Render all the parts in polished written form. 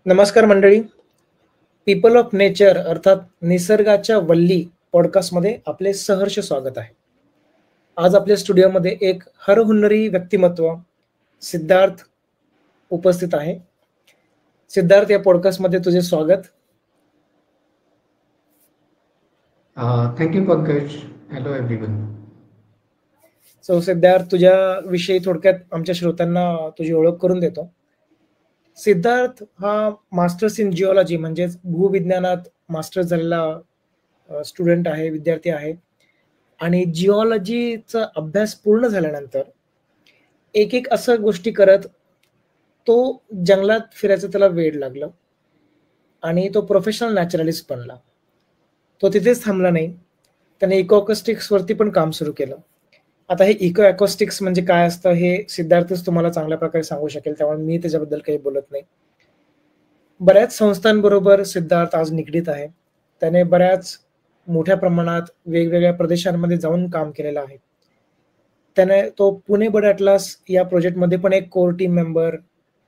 नमस्कार मंडळी. People of nature अर्थात निसर्गाच्या वल्ली पॉडकास्टमध्ये आपले सहर्ष स्वागत आहे. आज आपल्या स्टुडिओमध्ये एक हरहुन्नरी व्यक्तिमत्व सिद्धार्थ उपस्थित आहे. सिद्धार्थ, या पॉडकास्टमध्ये तुझे स्वागत. Thank you Pankaj. Hello everyone. So Siddharth, तुझ्या विषयी थोडक्यात आमच्या श्रोत्यांना तुझी ओळख करून देतो. सिद्धार्थ हा मास्टर्स इन जिओलॉजी म्हणजेच भूविज्ञानात मास्टर्स झालेला स्टुडंट आहे, विद्यार्थी आहे. आणि जिओलॉजीचा अभ्यास पूर्ण झाल्यानंतर एक असं गोष्टी करत तो जंगलात फिरायचं त्याला वेड लागलं आणि तो प्रोफेशनल नॅचरलिस्ट बनला. तो तिथेच थांबला नाही, त्याने इको वरती पण काम सुरू केलं. आता हे इको अकॉस्टिक्स म्हणजे काय असतं हे सिद्धार्थच तुम्हाला चांगल्या प्रकारे सांगू शकेल, त्यामुळे मी त्याच्याबद्दल काही बोलत नाही. बऱ्याच संस्थांबरोबर सिद्धार्थ आज निगडीत आहे. त्याने बऱ्याच मोठ्या प्रमाणात वेगवेगळ्या प्रदेशांमध्ये जाऊन काम केलेलं आहे. त्याने तो पुणे बर्ड ॲटलास या प्रोजेक्टमध्ये पण एक कोर टीम मेंबर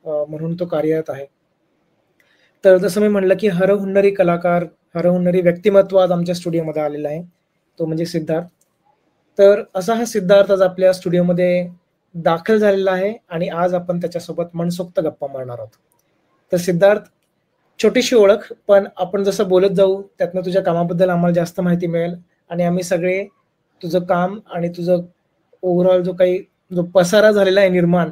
म्हणून तो कार्यरत आहे. तर जसं मी म्हणलं की हरहुन्नरी कलाकार, हरहुन्नरी व्यक्तिमत्व आज आमच्या स्टुडिओमध्ये आलेला आहे, तो म्हणजे सिद्धार्थ. तर असा हा सिद्धार्थ आज आपल्या स्टुडिओमध्ये दाखल झालेला आहे आणि आज आपण त्याच्यासोबत मनसोक्त गप्पा मारणार आहोत. तर सिद्धार्थ, छोटीशी ओळख, पण आपण जसं बोलत जाऊ त्यातनं तुझ्या कामाबद्दल आम्हाला जास्त माहिती मिळेल आणि आम्ही सगळे तुझं काम आणि तुझं ओव्हरऑल जो पसारा झालेला आहे निर्माण,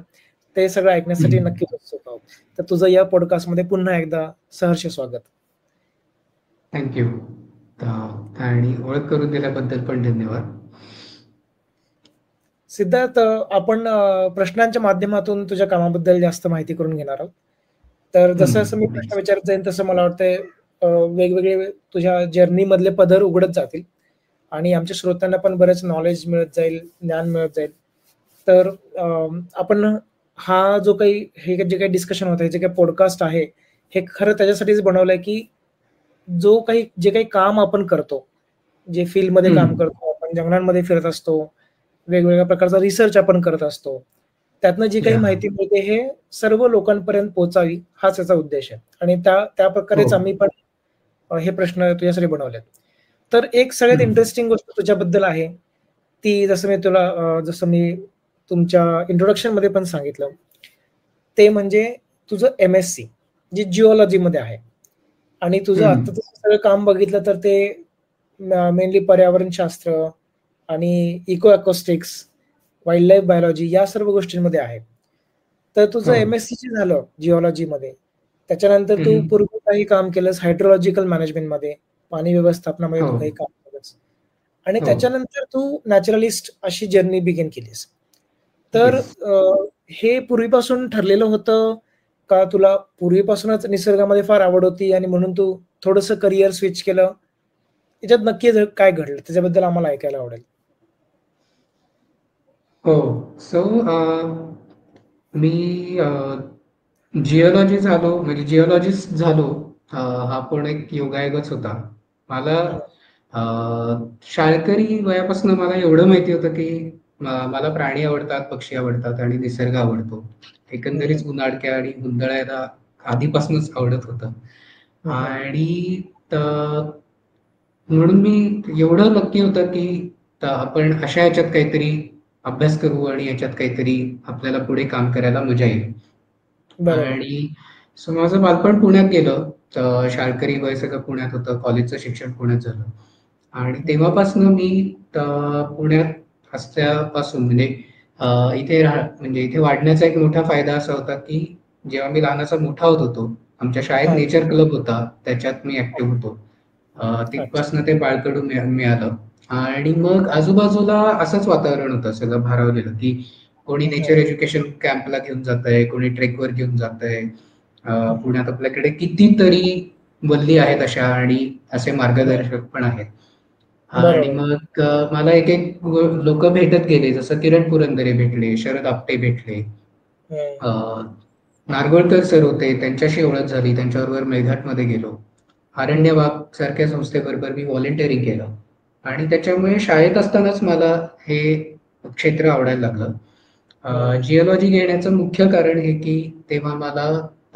ते सगळं ऐकण्यासाठी नक्कीच उत्सुक आहोत. तर तुझं या पॉडकास्टमध्ये पुन्हा एकदा सहर्ष स्वागत. थँक्यू. आणि ओळख करून दिल्याबद्दल पण धन्यवाद. सिद्धार्थ, आपण प्रश्नांच्या माध्यमातून तुझ्या कामाबद्दल जास्त माहिती करून घेणार आहोत. तर जसं मी प्रश्न विचारत जाईन तसं मला वाटतंय वेगवेगळे तुझ्या जर्नी मधले पदर उघडत जातील आणि आमच्या श्रोत्यांना पण बरेच नॉलेज मिळत जाईल, ज्ञान मिळत जाईल. तर आपण हा जो काही हे जे काही डिस्कशन होत आहे, जे काही पॉडकास्ट आहे, हे खरं त्याच्यासाठीच बनवलंय की जे काही काम आपण करतो, जे फील्डमध्ये काम करतो, आपण जंगलांमध्ये फिरत असतो, वेगवेगळ्या प्रकारचा रिसर्च आपण करत असतो, त्यातनं जी काही माहिती मिळते हे सर्व लोकांपर्यंत पोहोचावी, हाच याचा उद्देश आहे. आणि त्या प्रकारेच आम्ही पण हे प्रश्न तुझ्यासाठी बनवलेत. तर एक सगळ्यात इंटरेस्टिंग गोष्ट तुझ्याबद्दल आहे ती, जसं मी तुमच्या इंट्रोडक्शन मध्ये पण सांगितलं, ते म्हणजे तुझं MSc जे जिओलॉजी मध्ये आहे. आणि तुझं आता सगळं काम बघितलं तर ते मेनली पर्यावरणशास्त्र आणि eco acoustics, wildlife biology या सर्व गोष्टींमध्ये आहे. तर तुझं MSc झालं जिओलॉजी मध्ये, त्याच्यानंतर तू पूर्वी काही काम केलंस हायड्रोलॉजिकल मॅनेजमेंट मध्ये, पाणी व्यवस्थापनामध्ये तू काही काम केलंस आणि त्याच्यानंतर तू नॅचरलिस्ट अशी जर्नी बिगिन केलीस. तर हे पूर्वीपासून ठरलेलं होतं का, तुला पूर्वीपासूनच निसर्गामध्ये फार आवड होती आणि म्हणून तू थोडंसं करिअर स्विच केलं? याच्यात नक्की काय घडलं त्याच्याबद्दल आम्हाला ऐकायला आवडेल. हो. सो मी जिओलॉजिस्ट झालो. हा पण एक योगायोगच होता. मला शाळकरी वयापासून मला एवढं माहिती होतं की मला प्राणी आवडतात, पक्षी आवडतात आणि निसर्ग आवडतो. एकंदरीत उन्हाळक्या आणि उंदळ्याला आधीपासूनच आवडत होतं. आणि म्हणून मी एवढं नक्की होतं की आपण अशा ह्याच्यात काहीतरी अभ्यास करू आणि याच्यात काहीतरी आपल्याला पुढे काम करायला मजा येईल. आणि सो माझं बालपण पुण्यात गेलं. शाळकरी वय सगळं पुण्यात होतं, कॉलेजचं शिक्षण पुण्यात झालं आणि तेव्हापासून मी पुण्यात असल्यापासून म्हणजे इथे वाढण्याचा एक मोठा फायदा असा होता की जेव्हा मी लहानाचा मोठा होत होतो, आमच्या शाळेत नेचर क्लब होता, त्याच्यात मी ऍक्टिव्ह होतो. तिथपासून ते बाळकडू मिळालं आणि मग आजूबाजूला असंच वातावरण होतं सगळं भारावलेलं की कोणी नेचर एज्युकेशन कॅम्पला घेऊन जात आहे, कोणी ट्रेकवर घेऊन जात आहे. पुण्यात आपल्याकडे कितीतरी वल्ली आहेत अशा आणि असे मार्गदर्शक पण आहेत. आणि मग मला एक लोक भेटत गेले, जसं किरण पुरंदरे भेटले, शरद आपटे भेटले, नारगोळकर सर होते, त्यांच्याशी ओळख झाली, त्यांच्याबरोबर मेळघाटमध्ये गेलो. अरण्यवाग सारख्या संस्थेबरोबर मी व्हॉलेंटिअरिंग केलं आणि त्याच्यामुळे शाळेत असतानाच मला हे क्षेत्र आवडायला लागलं. जिओलॉजी घेण्याचं मुख्य कारण हे की तेव्हा मला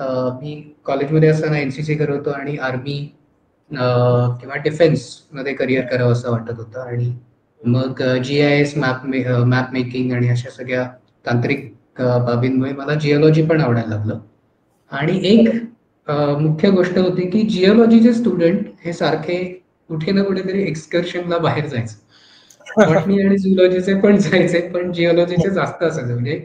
मी कॉलेजमध्ये असताना एनसीसी करत होतो आणि आर्मी किंवा डिफेन्स मध्ये करिअर करावं असं वाटत होतं. आणि मग GIS मॅप मेकिंग आणि अशा सगळ्या तांत्रिक बाबींमुळे मला जिओलॉजी पण आवडायला लागलं. आणि एक मुख्य गोष्ट होती की जिओलॉजीचे स्टुडंट हे सारखे कुठे ना कुठेतरी एक्सकर्शनला बाहेर जायचे. बॉटनी आणि झुलॉजीचे पण जायचे, पण जिओलॉजीचे जास्त असायचे. म्हणजे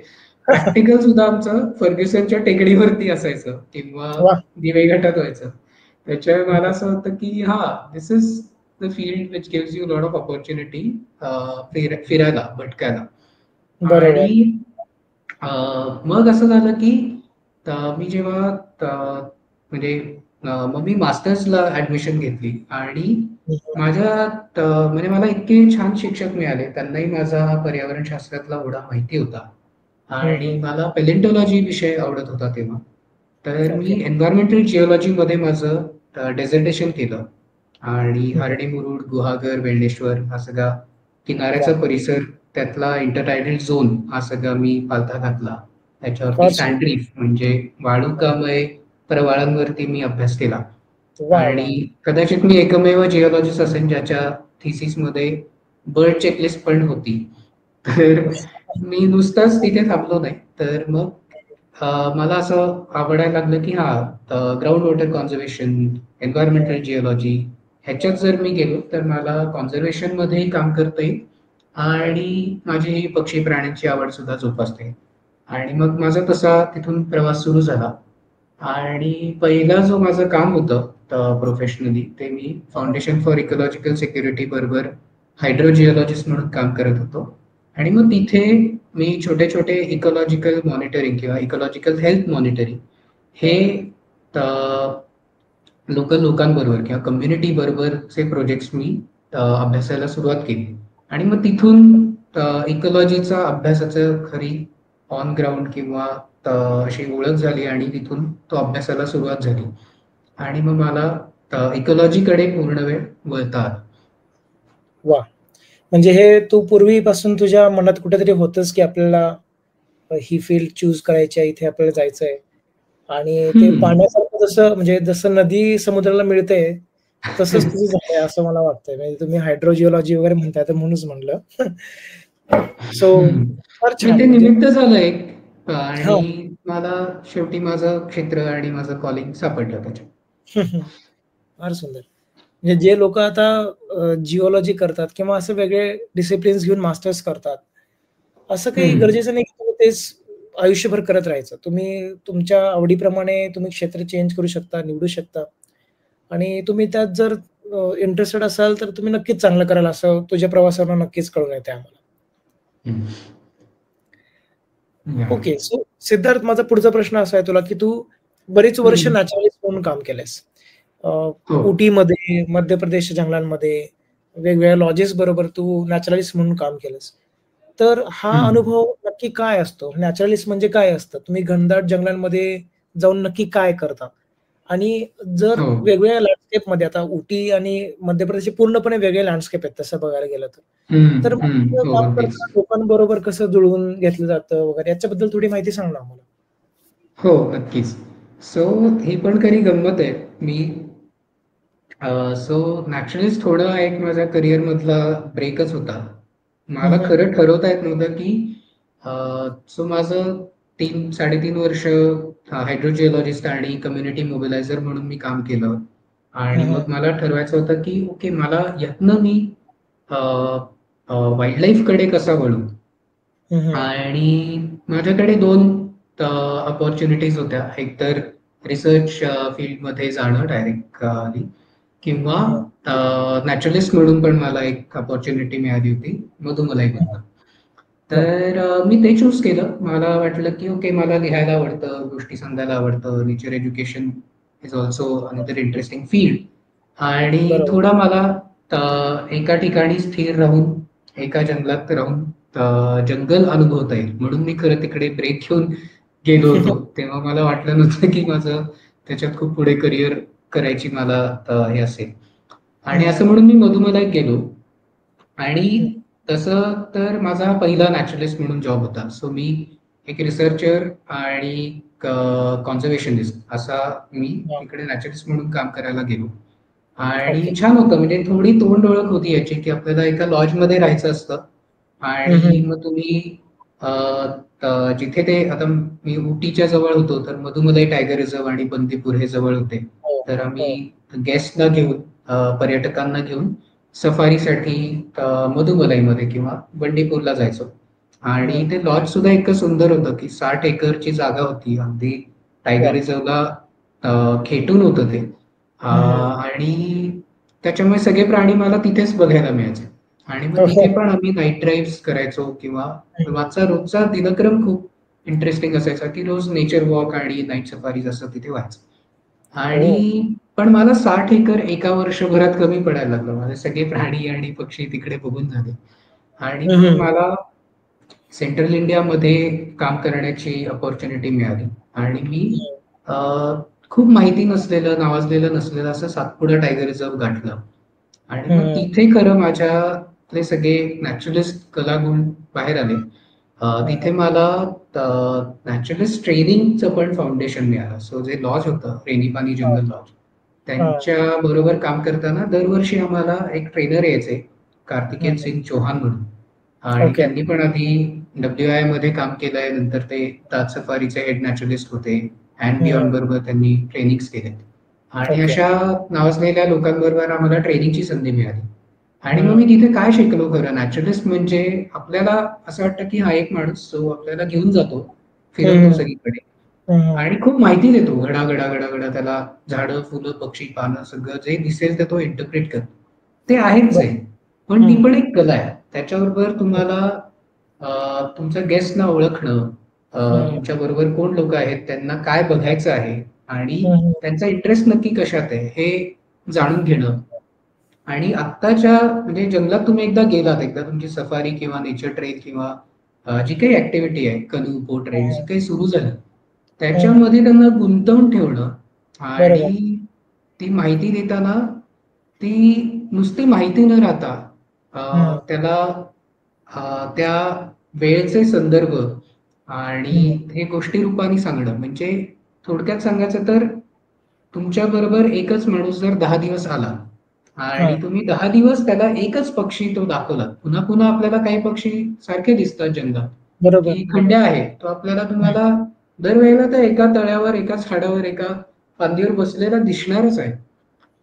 प्रॅक्टिकल सुद्धा आमचं फर्ग्युसनच्या टेकडीवरती असायचं किंवा वा. दिवेघाटात व्हायचं. त्याच्यामुळे मला असं होतं की this is the field which gives you lot of opportunity फिरायला, भटकायला. बरोबर. आणि मग असं झालं की मी जेव्हा म्हणजे मग मी मास्टर्सला ऍडमिशन घेतली आणि म्हणजे मला इतके छान शिक्षक मिळाले, त्यांनाही माझा पर्यावरणशास्त्रातला ओढा माहिती होता आणि मला पॅलिओन्टॉलॉजी विषय आवडत होता तेव्हा. तर मी ओके. एन्व्हायरमेंटल जिओलॉजीमध्ये माझं डेझर्टेशन केलं आणि हर्डी मुरुड, गुहागर, वेल्लेश्वर हा सगळा किनाऱ्याचा परिसर, त्यातला इंटरटायडल झोन हा सगळा मी पालथा घातला. त्याच्यावरती फार छान. सँड रीफ म्हणजे वाळुकामय प्रवाळांवरती मी अभ्यास केला. वा वा. आणि कदाचित मी एकमेव जिओलॉजिस्ट असेल ज्याच्या थिसिसमध्ये बर्ड चेकलिस्ट पण होती. तर मी नुसताच तिथे थांबलो नाही. तर मग मला असं आवडायला लागलं की ground water conservation, environmental geology ह्याच्यात जर मी गेलो तर मला कॉन्झर्वेशन मध्येही काम करता येईल आणि माझी ही पक्षी प्राण्यांची आवड सुद्धा जोपासता येईल. आणि मग माझा तसा तिथून प्रवास सुरू झाला. आणि पहिला जो माझं काम होतं प्रोफेशनली, ते मी फाउंडेशन फॉर इकॉलॉजिकल सिक्युरिटी बरोबर हायड्रोजिओलॉजिस्ट म्हणून काम करत होतो. आणि मग तिथे मी छोटे छोटे इकॉलॉजिकल मॉनिटरिंग किंवा इकॉलॉजिकल हेल्थ मॉनिटरिंग हे लोकल लोकांबरोबर किंवा कम्युनिटी बरोबरचे प्रोजेक्ट्स मी अभ्यासायला सुरुवात केली. आणि मग तिथून इकॉलॉजीचा अभ्यासाचं खरी ऑन ग्राउंड किंवा अशी ओळख झाली आणि तिथून तो अभ्यासाला सुरुवात झाली. आणि मग मला इकॉलॉजीकडे पूर्ण वेळ वळता आला. वा. म्हणजे हे तू पूर्वीपासून तुझ्या मनात कुठेतरी होतंच की आपल्याला ही फील्ड चूज करायची आहे, इथे आपल्याला जायचंय. आणि ते पाण्यासारखं म्हणजे जसं नदी समुद्राला मिळते, तसंच तुझं झालंय असं मला वाटतंय. म्हणजे तुम्ही हायड्रोजिओलॉजी वगैरे म्हणताय तर म्हणूनच म्हणलं. सो फार मी छान ते म्हणजे. निमित्त झालं एक हां. आणि मला शेवटी माझं क्षेत्र आणि माझं कॉलिंग सापडलं त्याच्यात. फार सुंदर. म्हणजे जे लोकं आता जिओलॉजी करतात किंवा असे वेगळे डिसिप्लिन्स घेऊन मास्टर्स करतात, असं काही हम्म. गरजेचं नाही की तुम्ही तेच आयुष्यभर करत राहायचं. तुम्ही तुमच्या आवडीप्रमाणे तुम्ही क्षेत्र चेंज करू शकता, निवडू शकता आणि तुम्ही त्यात जर इंटरेस्टेड असाल, तर तुम्ही नक्कीच चांगलं कराल असं तुझ्या प्रवासावरून नक्कीच कळून येतंय आम्हाला. Yeah. ओके. सो सिद्धार्थ, माझा पुढचा प्रश्न असा आहे तुला, की तू बरीच वर्ष हम्म. नॅचरलिस्ट म्हणून काम केलंयस. हो. उटीमध्ये, मध्य प्रदेश जंगलांमध्ये, वेगवेगळ्या लॉजेस बरोबर तू नॅचरलिस्ट म्हणून काम केलंस. तर हा हम्म. अनुभव नक्की काय असतो? नॅचरलिस्ट म्हणजे काय असतं? तुम्ही घनदाट जंगलांमध्ये जाऊन नक्की काय करता? आणि जर हो. वेगवेगळ्या लँडस्केपमध्ये, आता उटी आणि मध्य प्रदेश हे पूर्णपणे वेगळे लँडस्केप आहेत तसं बघायला गेलं तर. तर मग तिथं हो, काम अगदीच. करताना लोकांबरोबर कसं जुळवून घेतलं जातं वगैरे याच्याबद्दल थोडी माहिती सांग ना आम्हाला? हो, नक्कीच. सो ही पण खरी गंमत आहे. मी सो नॅचरलिस्ट थोडा एक माझ्या करिअरमधला ब्रेकच होता. मला हं, खरं ठरवता येत नव्हतं की सो माझं 3-3.5 वर्ष हायड्रोजिओलॉजिस्ट आणि कम्युनिटी मोबिलायझर म्हणून मी काम केलं. आणि हं, मग मला ठरवायचं होतं की ओके, मला यातनं मी वाईल्ड लाईफकडे कसा वळू. हं, हं. आणि माझ्याकडे 2 अपॉर्च्युनिटीज होत्या. एक तर रिसर्च फील्डमध्ये जाणं डायरेक्टली किंवा हं, हं. नॅचरलिस्ट म्हणून पण मला एक अपॉर्च्युनिटी मिळाली होती मधुमलाईमधनं. बरं. तर मी ते चूज केलं. मला वाटलं की ओके, मला लिहायला आवडतं, गोष्टी सांगायला आवडतं. Nature education is also another interesting field. आणि बरोबर. थोडा मला एका ठिकाणी स्थिर राहून, एका जंगलात राहून जंगल अनुभवता येईल म्हणून मी खरं तिकडे ब्रेक घेऊन गेलो होतो. तेव्हा मला वाटलं नव्हतं की माझं त्याच्यात खूप पुढे करिअर करायची मला हे असेल. आणि हं, असं म्हणून मी मधुमलाईत गेलो. आणि हं. तसं तर माझा हा पहिला नॅचरलिस्ट म्हणून जॉब होता. सो मी एक रिसर्चर आणि कॉन्झर्वेशनिस्ट असा मी तिकडे नॅचरलिस्ट म्हणून काम करायला गेलो. आणि छान होतं, म्हणजे थोडी तोंड ओळख होती याची, की आपल्याला एका लॉजमध्ये राहायचं असतं आणि मग तुम्ही जिथे ते, आता मी उटीच्या जवळ होतो, तर मधुमलाई टायगर रिझर्व आणि बंदीपूर हे जवळ होते. तर आम्ही गेस्टला घेऊन, पर्यटकांना घेऊन सफारीसाठी मधुमलाईमध्ये किंवा बंडीपूरला जायचो. आणि ते लॉज सुद्धा इतकं सुंदर होतं की 60 एकरची जागा होती, अगदी टायगर रिझर्वला खेटून होतं ते. आणि त्याच्यामुळे सगळे प्राणी मला तिथेच बघायला मिळायचे. आणि मग तिथे पण आम्ही नाईट ड्राईव्ह करायचो, किंवा रोजचा दिनक्रम खूप इंटरेस्टिंग असायचा, की रोज नेचर वॉक आणि नाईट सफारीज असं तिथे व्हायचं. आणि पण मला 60 एकर एका वर्षभरात कमी पडायला लागलं. माझे सगळे प्राणी आणि पक्षी तिकडे बघून झाले. आणि मग मला सेंट्रल इंडियामध्ये काम करण्याची अपॉर्च्युनिटी मिळाली आणि मी खूप माहिती नसलेलं, नावाजलेलं नसलेलं असं सातपुडा टायगर रिझर्व गाठलं. आणि मग तिथे खरं माझ्यातले सगळे नॅचरलिस्ट कलागुण बाहेर आले. तिथे मला नॅचरलिस्ट ट्रेनिंगचं पण फाउंडेशन मिळालं. सो जे लॉज होतं, रेनीपानी जंगल लॉज, त्यांच्या बरोबर काम करताना दरवर्षी आम्हाला एक ट्रेनर यायचे, कार्तिकेय सिंग चौहान म्हणून. आणि त्यांनी पण आधी WIA मध्ये काम केलंय, नंतर ते ताज सफारीचे हेड नॅचरलिस्ट होते. अँड बियॉन्ड बरोबर त्यांनी ट्रेनिंग्स केले. आणि अशा नावाजलेल्या लोकांबरोबर आम्हाला ट्रेनिंगची संधी मिळाली. आणि मग मी तिथे काय शिकलो खरं, नॅचरलिस्ट म्हणजे आपल्याला असं वाटतं की हा एक माणूस जो आपल्याला घेऊन जातो, फिरवतो सगळीकडे आणि खूप माहिती देतो, घडा घडा घडा घडा, त्याला झाडं, फुलं, पक्षी, पानं सगळं जे दिसेल ते तो इंटरप्रेट करतो. ते आहेच आहे, पण ती पण एक कला आहे. त्याच्याबरोबर तुम्हाला तुमच्या गेस्टना ओळखणं, तुमच्या बरोबर कोण लोक आहेत, त्यांना काय बघायचं आहे आणि त्यांचा इंटरेस्ट नक्की कशात आहे हे जाणून घेणं. आणि आत्ताच्या म्हणजे जंगलात तुम्ही एकदा गेलात, एकदा तुमची सफारी किंवा नेचर ट्रेल किंवा जी काही ऍक्टिव्हिटी आहे, कनू बोट राईड जी काही सुरू झालं, त्याच्यामध्ये त्यांना गुंतवून ठेवणं आणि ती माहिती देताना ती नुसती माहिती न राहता त्याला त्या वेळेचे संदर्भ आणि हे गोष्टी रूपाने सांगणं. म्हणजे थोडक्यात सांगायचं तर, तुमच्या बरोबर एकच माणूस जर 10 दिवस आला आणि तुम्ही 10 दिवस त्याला एकच पक्षी तो दाखवला, पुन्हा पुन्हा आपल्याला काही पक्षी सारखे दिसतात जंगलात, की खंड्या आहे, तो आपल्याला तुम्हाला दरवेळेला त्या एका तळ्यावर, एका झाडावर, एका फांदीवर बसलेला दिसणारच आहे.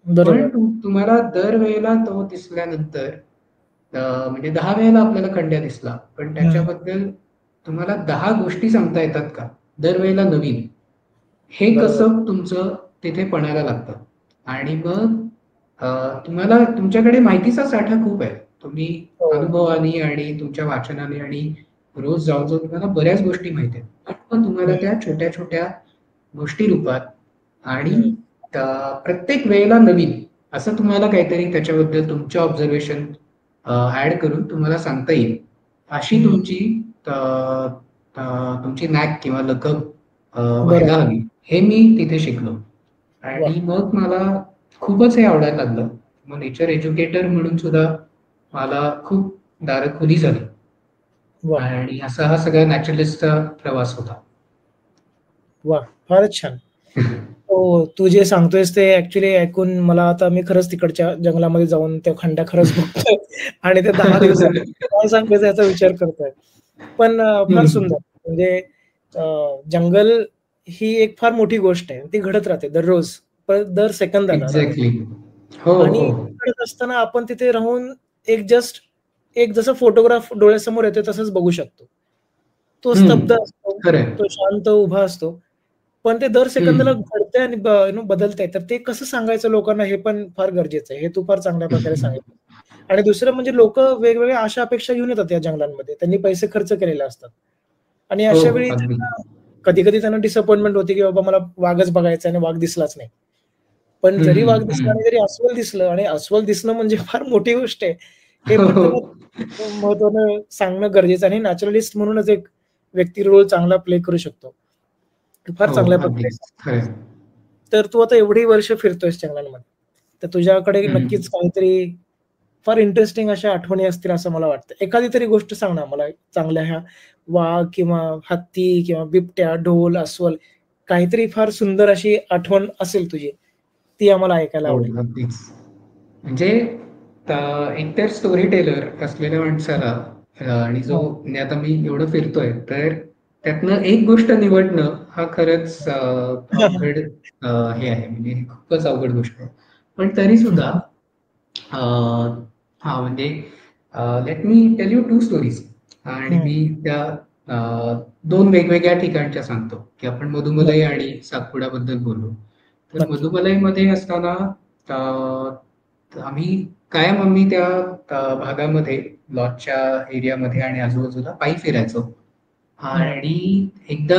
पण तुम्हाला दरवेळेला तो दिसल्यानंतर म्हणजे 10 वेळेला आपल्याला खंड्या दिसला, पण त्याच्याबद्दल तुम्हाला 10 गोष्टी सांगता येतात का दरवेळेला नवीन, हे कसं तुमचं तिथे पणाला लागतं. आणि मग तुम्हाला तुमच्याकडे माहितीचा साठा खूप आहे. तुम्ही अनुभवाने आणि तुमच्या वाचनाने आणि रोज जाऊन जाऊन तुम्हाला बऱ्याच गोष्टी माहिती आहेत, पण तुम्हाला त्या छोट्या छोट्या गोष्टी रूपात आणि प्रत्येक वेळेला नवीन असं तुम्हाला काहीतरी त्याच्याबद्दल तुमचे ऑब्झर्वेशन ऍड करून तुम्हाला सांगता येईल, अशी तुमची नॅक किंवा लकब व्हायला हवी, हे मी तिथे शिकलो. आणि मग मला खूपच हे आवडायला लागलं. मग नेचर एज्युकेटर म्हणून सुद्धा मला खूप दारं खुली झाली. आणि असा हा सगळा नॅचरलिस्टचा प्रवास होता. वा, फारच छान. हो, तू जे सांगतोयस ते ऍक्च्युली ऐकून मला आता मी खरंच तिकडच्या जंगलामध्ये जाऊन त्या खंड्या खरंच बघतोय आणि ते 10 दिवसात काय सांगायचं याचा विचार करतोय. पण फार सुंदर. म्हणजे जंगल ही एक फार मोठी गोष्ट आहे. ती घडत राहते दररोज, दर सेकंदाला. एक्झॅक्टली. हो, आणि हो. घडत असताना आपण तिथे राहून एक जसं फोटोग्राफ डोळ्यासमोर येतो तसंच बघू शकतो. तो स्तब्ध असतो, तो शांत उभा असतो. पण ते दर सेकंदाला घडतंय आणि बदलतंय. तर ते कसं सांगायचं लोकांना हे पण फार गरजेचं आहे. हे तू फार चांगल्या प्रकारे सांगितलं. आणि दुसरं म्हणजे लोकं वेगवेगळ्या आशा अपेक्षा घेऊन येतात या जंगलांमध्ये. त्यांनी पैसे खर्च केलेले असतात. आणि अशा वेळी त्यांना कधी-कधी त्यांना डिसअपॉइंटमेंट होते, की बाबा मला वाघच बघायचा आणि वाघ दिसलाच नाही. पण जरी वाघ दिसला आणि जरी अस्वल दिसलं, आणि अस्वल दिसणं म्हणजे फार मोठी गोष्ट आहे. हे पण त्यांना महत्त्वानं सांगणं गरजेचं आहे. आणि नॅचरलिस्ट म्हणूनच एक व्यक्ती रोल चांगला प्ले करू शकतो. फार चांगल्या प्रकारे. तर तू आता एवढी वर्ष फिरतोयस जंगलांमध्ये, तर तुझ्याकडे नक्कीच काहीतरी फार इंटरेस्टिंग अशा आठवणी असतील असं मला वाटतं. एखादी तरी गोष्ट सांग ना मला चांगल्या ह्या वाघ किंवा हत्ती किंवा बिबट्या, ढोल, अस्वल काहीतरी फार सुंदर अशी आठवण असेल तुझी, ती आम्हाला ऐकायला हो, आवडेल. अगदीच. म्हणजे एकतर स्टोरी टेलर असलेल्या माणसाला आणि जो हां. म्हणजे आता मी एवढं फिरतोय, तर त्यातनं एक गोष्ट निवडणं हा खरंच अवघड हे आहे. म्हणजे खूपच अवघड गोष्ट आहे. पण तरी सुद्धा हां, म्हणजे let me tell you 2 stories आणि हं. मी त्या 2 वेगवेगळ्या ठिकाणच्या सांगतो, की आपण मधुमलाई नक्की, आणि सातपुड्याबद्दल बोललो. तर नक्की. मधुमलाईमध्ये असताना आम्ही त्या भागामध्ये लॉजच्या एरियामध्ये आणि आजूबाजूला पायी फिरायचो. हं. आणि एकदा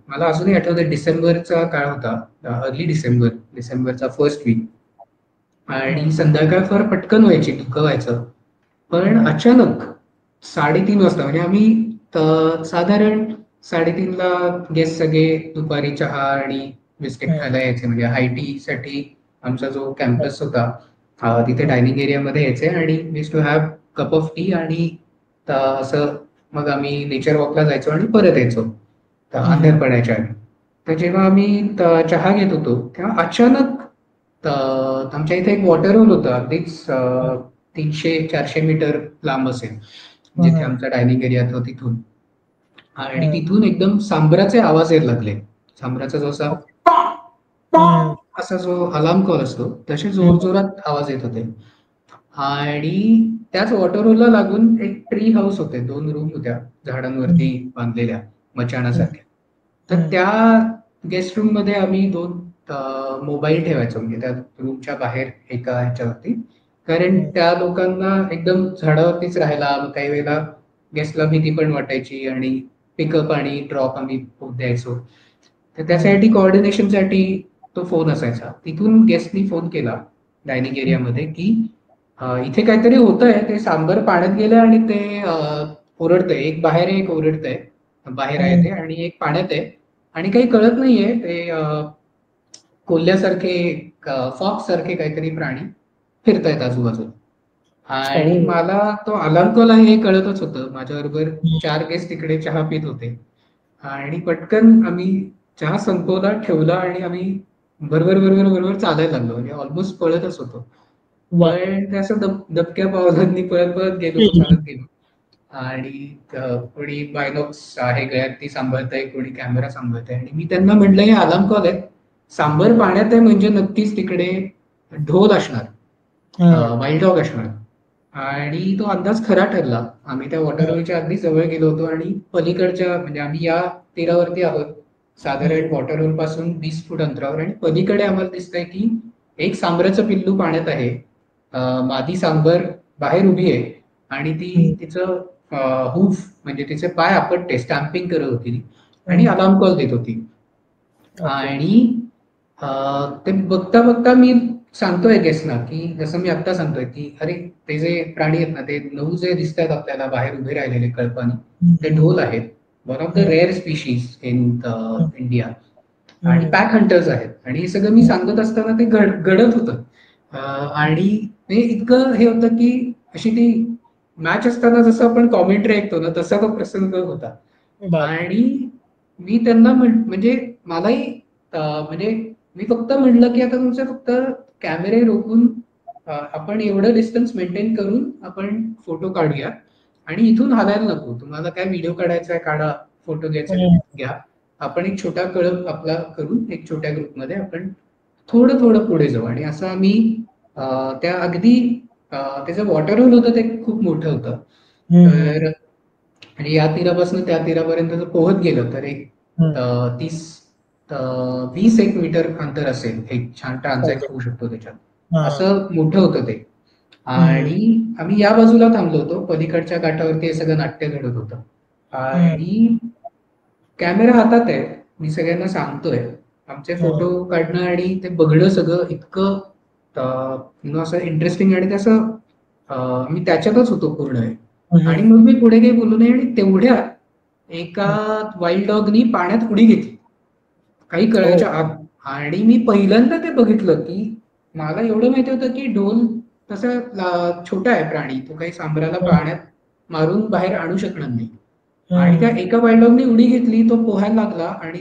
मला अजूनही आठवतंय डिसेंबरचा काळ होता. अर्ली डिसेंबरचा फर्स्ट वीक हं. आणि संध्याकाळ फार पटकन व्हायची, धुकं व्हायचं. पण हं. अचानक 3:30 वाजता म्हणजे आम्ही साधारण 3:30 ला गेस्ट सगळे दुपारी चहा आणि बिस्किट हं. खायला यायचे. म्हणजे आय-टीसाठी आमचा जो कॅम्पस होता तिथे हं. डायनिंग एरियामध्ये यायचे आणि we used to have cup of tea आणि असं मग आम्ही नेचर वॉकला जायचो आणि परत यायचो हं. अंधार पडायच्या आधी. तर जेव्हा आम्ही चहा घेत होतो तेव्हा अचानक आमच्या इथे एक वॉटर होल होतं अगदीच हं. 300-400 मीटर लांब असेल, जिथे हं. आमचा डायनिंग एरिया होता तिथून. आणि हं. तिथून एकदम सांबराचे आवाज यायला लागले. सांबराचा जो असा हं. असा जो अलार्म कॉल असतो, तसे हं. जोरजोरात आवाज येत होते. आणि त्याच वॉटर होलला लागून एक ट्री हाऊस होते. 2 रूम होत्या हं. झाडांवरती बांधलेल्या हं. मचाणासारख्या. तर हं. त्या गेस्ट रूममध्ये आम्ही 2 मोबाईल ठेवायचो म्हणजे त्या रूमच्या बाहेर एका ह्याच्यावरती. कारण हं. त्या लोकांना एकदम झाडावरतीच राहायला मग काही वेळेला गेस्टला भीती पण वाटायची आणि पिकअप आणि ड्रॉप आम्ही द्यायचो. तर हं. त्यासाठी कोऑर्डिनेशनसाठी तो फोन असायचा. तिथून गेस्टनी फोन केला डायनिंग हं. एरियामध्ये, की इथे काहीतरी होतंय. ते सांबर पाण्यात गेलंय आणि ते ओरडतंय. एक बाहेर आहे, एक ओरडतंय. बाहेर आहे हं. ते आणि एक पाण्यात आहे आणि काही कळत नाहीये. ते कोल्ह्यासारखे फॉक्स सारखे काहीतरी प्राणी फिरतायत आजूबाजूला. आणि ओह! मला तो अलार्म कॉल आहे हे कळतच होतं. माझ्याबरोबर हं. 4 गेस्ट तिकडे चहा पीत होते. आणि पटकन आम्ही चहा संपवला, ठेवला आणि आम्ही भरभर चालायला लागलो. म्हणजे ऑलमोस्ट पळतच होतो. वाह! पण ते असं दबक्या पावलांनी पळत गेलो, हं. चालत गेलो. आणि कोणी बायनॉक्स आहे गळ्यात ती सांभाळतंय, कोणी कॅमेरा सांभाळतंय आणि मी त्यांना म्हटलं, "हे अलार्म कॉल आहेत. सांबर पाण्यात आहे म्हणजे नक्कीच तिकडे ढोल असणार, हं. वाईल्ड डॉग असणार." आणि तो अंदाज खरा ठरला. आम्ही त्या वॉटर हं. होलच्या अगदी जवळ गेलो होतो आणि पलीकडच्या म्हणजे आम्ही या तीरावरती आहोत. हं. साधारण वॉटर होल पासून 20 फूट अंतरावर आणि पलीकडे आम्हाला दिसतंय की एक सांबराचं पिल्लू पाण्यात आहे. मादी सांबर बाहेर उभी आहे आणि हं. ती तिचं हूफ म्हणजे तिचे पाय आपटते, स्टॅम्पिंग करत होती आणि हं. अलार्म कॉल देत होती. ओके. आणि अ, ते बघता मी सांगतोय गेस्टना, की जसं मी आत्ता सांगतोय, की "अरे, ते जे प्राणी आहेत ना, ते 9 जे दिसतायत आपल्याला बाहेर उभे राहिलेले कळपानी, हं. ते हं. ढोल आहेत. वन ऑफ द हं. रेअर स्पीशीज इन हं. इंडिया आणि हं. पॅक हंटर्स आहेत." आणि हे सगळं मी सांगत असताना ते घडत होतं. आणि ते इतकं हे होतं, की अशी ती मॅच असताना जसं आपण कॉमेंट्री ऐकतो ना, तसा तो प्रसंग होता. बापरे! आणि मी त्यांना म्हणजे मलाही म्हणजे मी फक्त म्हटलं, की आता तुमचे फक्त कॅमेरे रोखून आपण एवढं डिस्टन्स मेंटेन करून आपण फोटो काढूया आणि इथून हालायला नको. तुम्हाला काय व्हिडिओ काढायचा आहे काढा, फोटो घ्यायचा हं. घ्या. आपण एक छोटा कळप आपला करून एक छोट्या ग्रुपमध्ये आपण थोडं पुढे जाऊ आणि असं आम्ही अ, त्या अगदी त्याचं वॉटर होल होतं ते खूप मोठं होतं. हं. हं. तर आणि या तीरापासून त्या तीरापर्यंत जर पोहत गेलं तर एक हं. 30 अ, 20 एक मीटर अंतर असेल. एक छान ट्रान्झॅक्ट ओके. होऊ शकतो त्याच्यात. हां. असं मोठं होतं ते. हं. आणि आम्ही या बाजूला थांबलो होतो. पलीकडच्या काठावरती हे सगळं नाट्य घडत होतं. हं. आणि कॅमेरा हातात आहे. मी सगळ्यांना सांगतोय. आमचे हं. फोटो काढणं आणि ते बघणं सगळं इतकं असं इंटरेस्टिंग आणि तसं मी त्याच्यातच होतो पूर्ण वेळ. आणि हं. मग मी पुढे काही बोललो नाही आणि तेवढ्यात एका हं. वाईल्ड डॉगनी पाण्यात उडी घेतली. काही ओह! कळायच्या आत आणि मी पहिल्यांदा ते बघितलं, की मला एवढं माहिती होतं, की ढोल तसा छोटा आहे प्राणी, तो काही सांबराला पाण्यात मारून बाहेर आणू शकणार नाही. आणि त्या एका वाईल्ड डॉगने उडी घेतली, तो पोहायला लागला आणि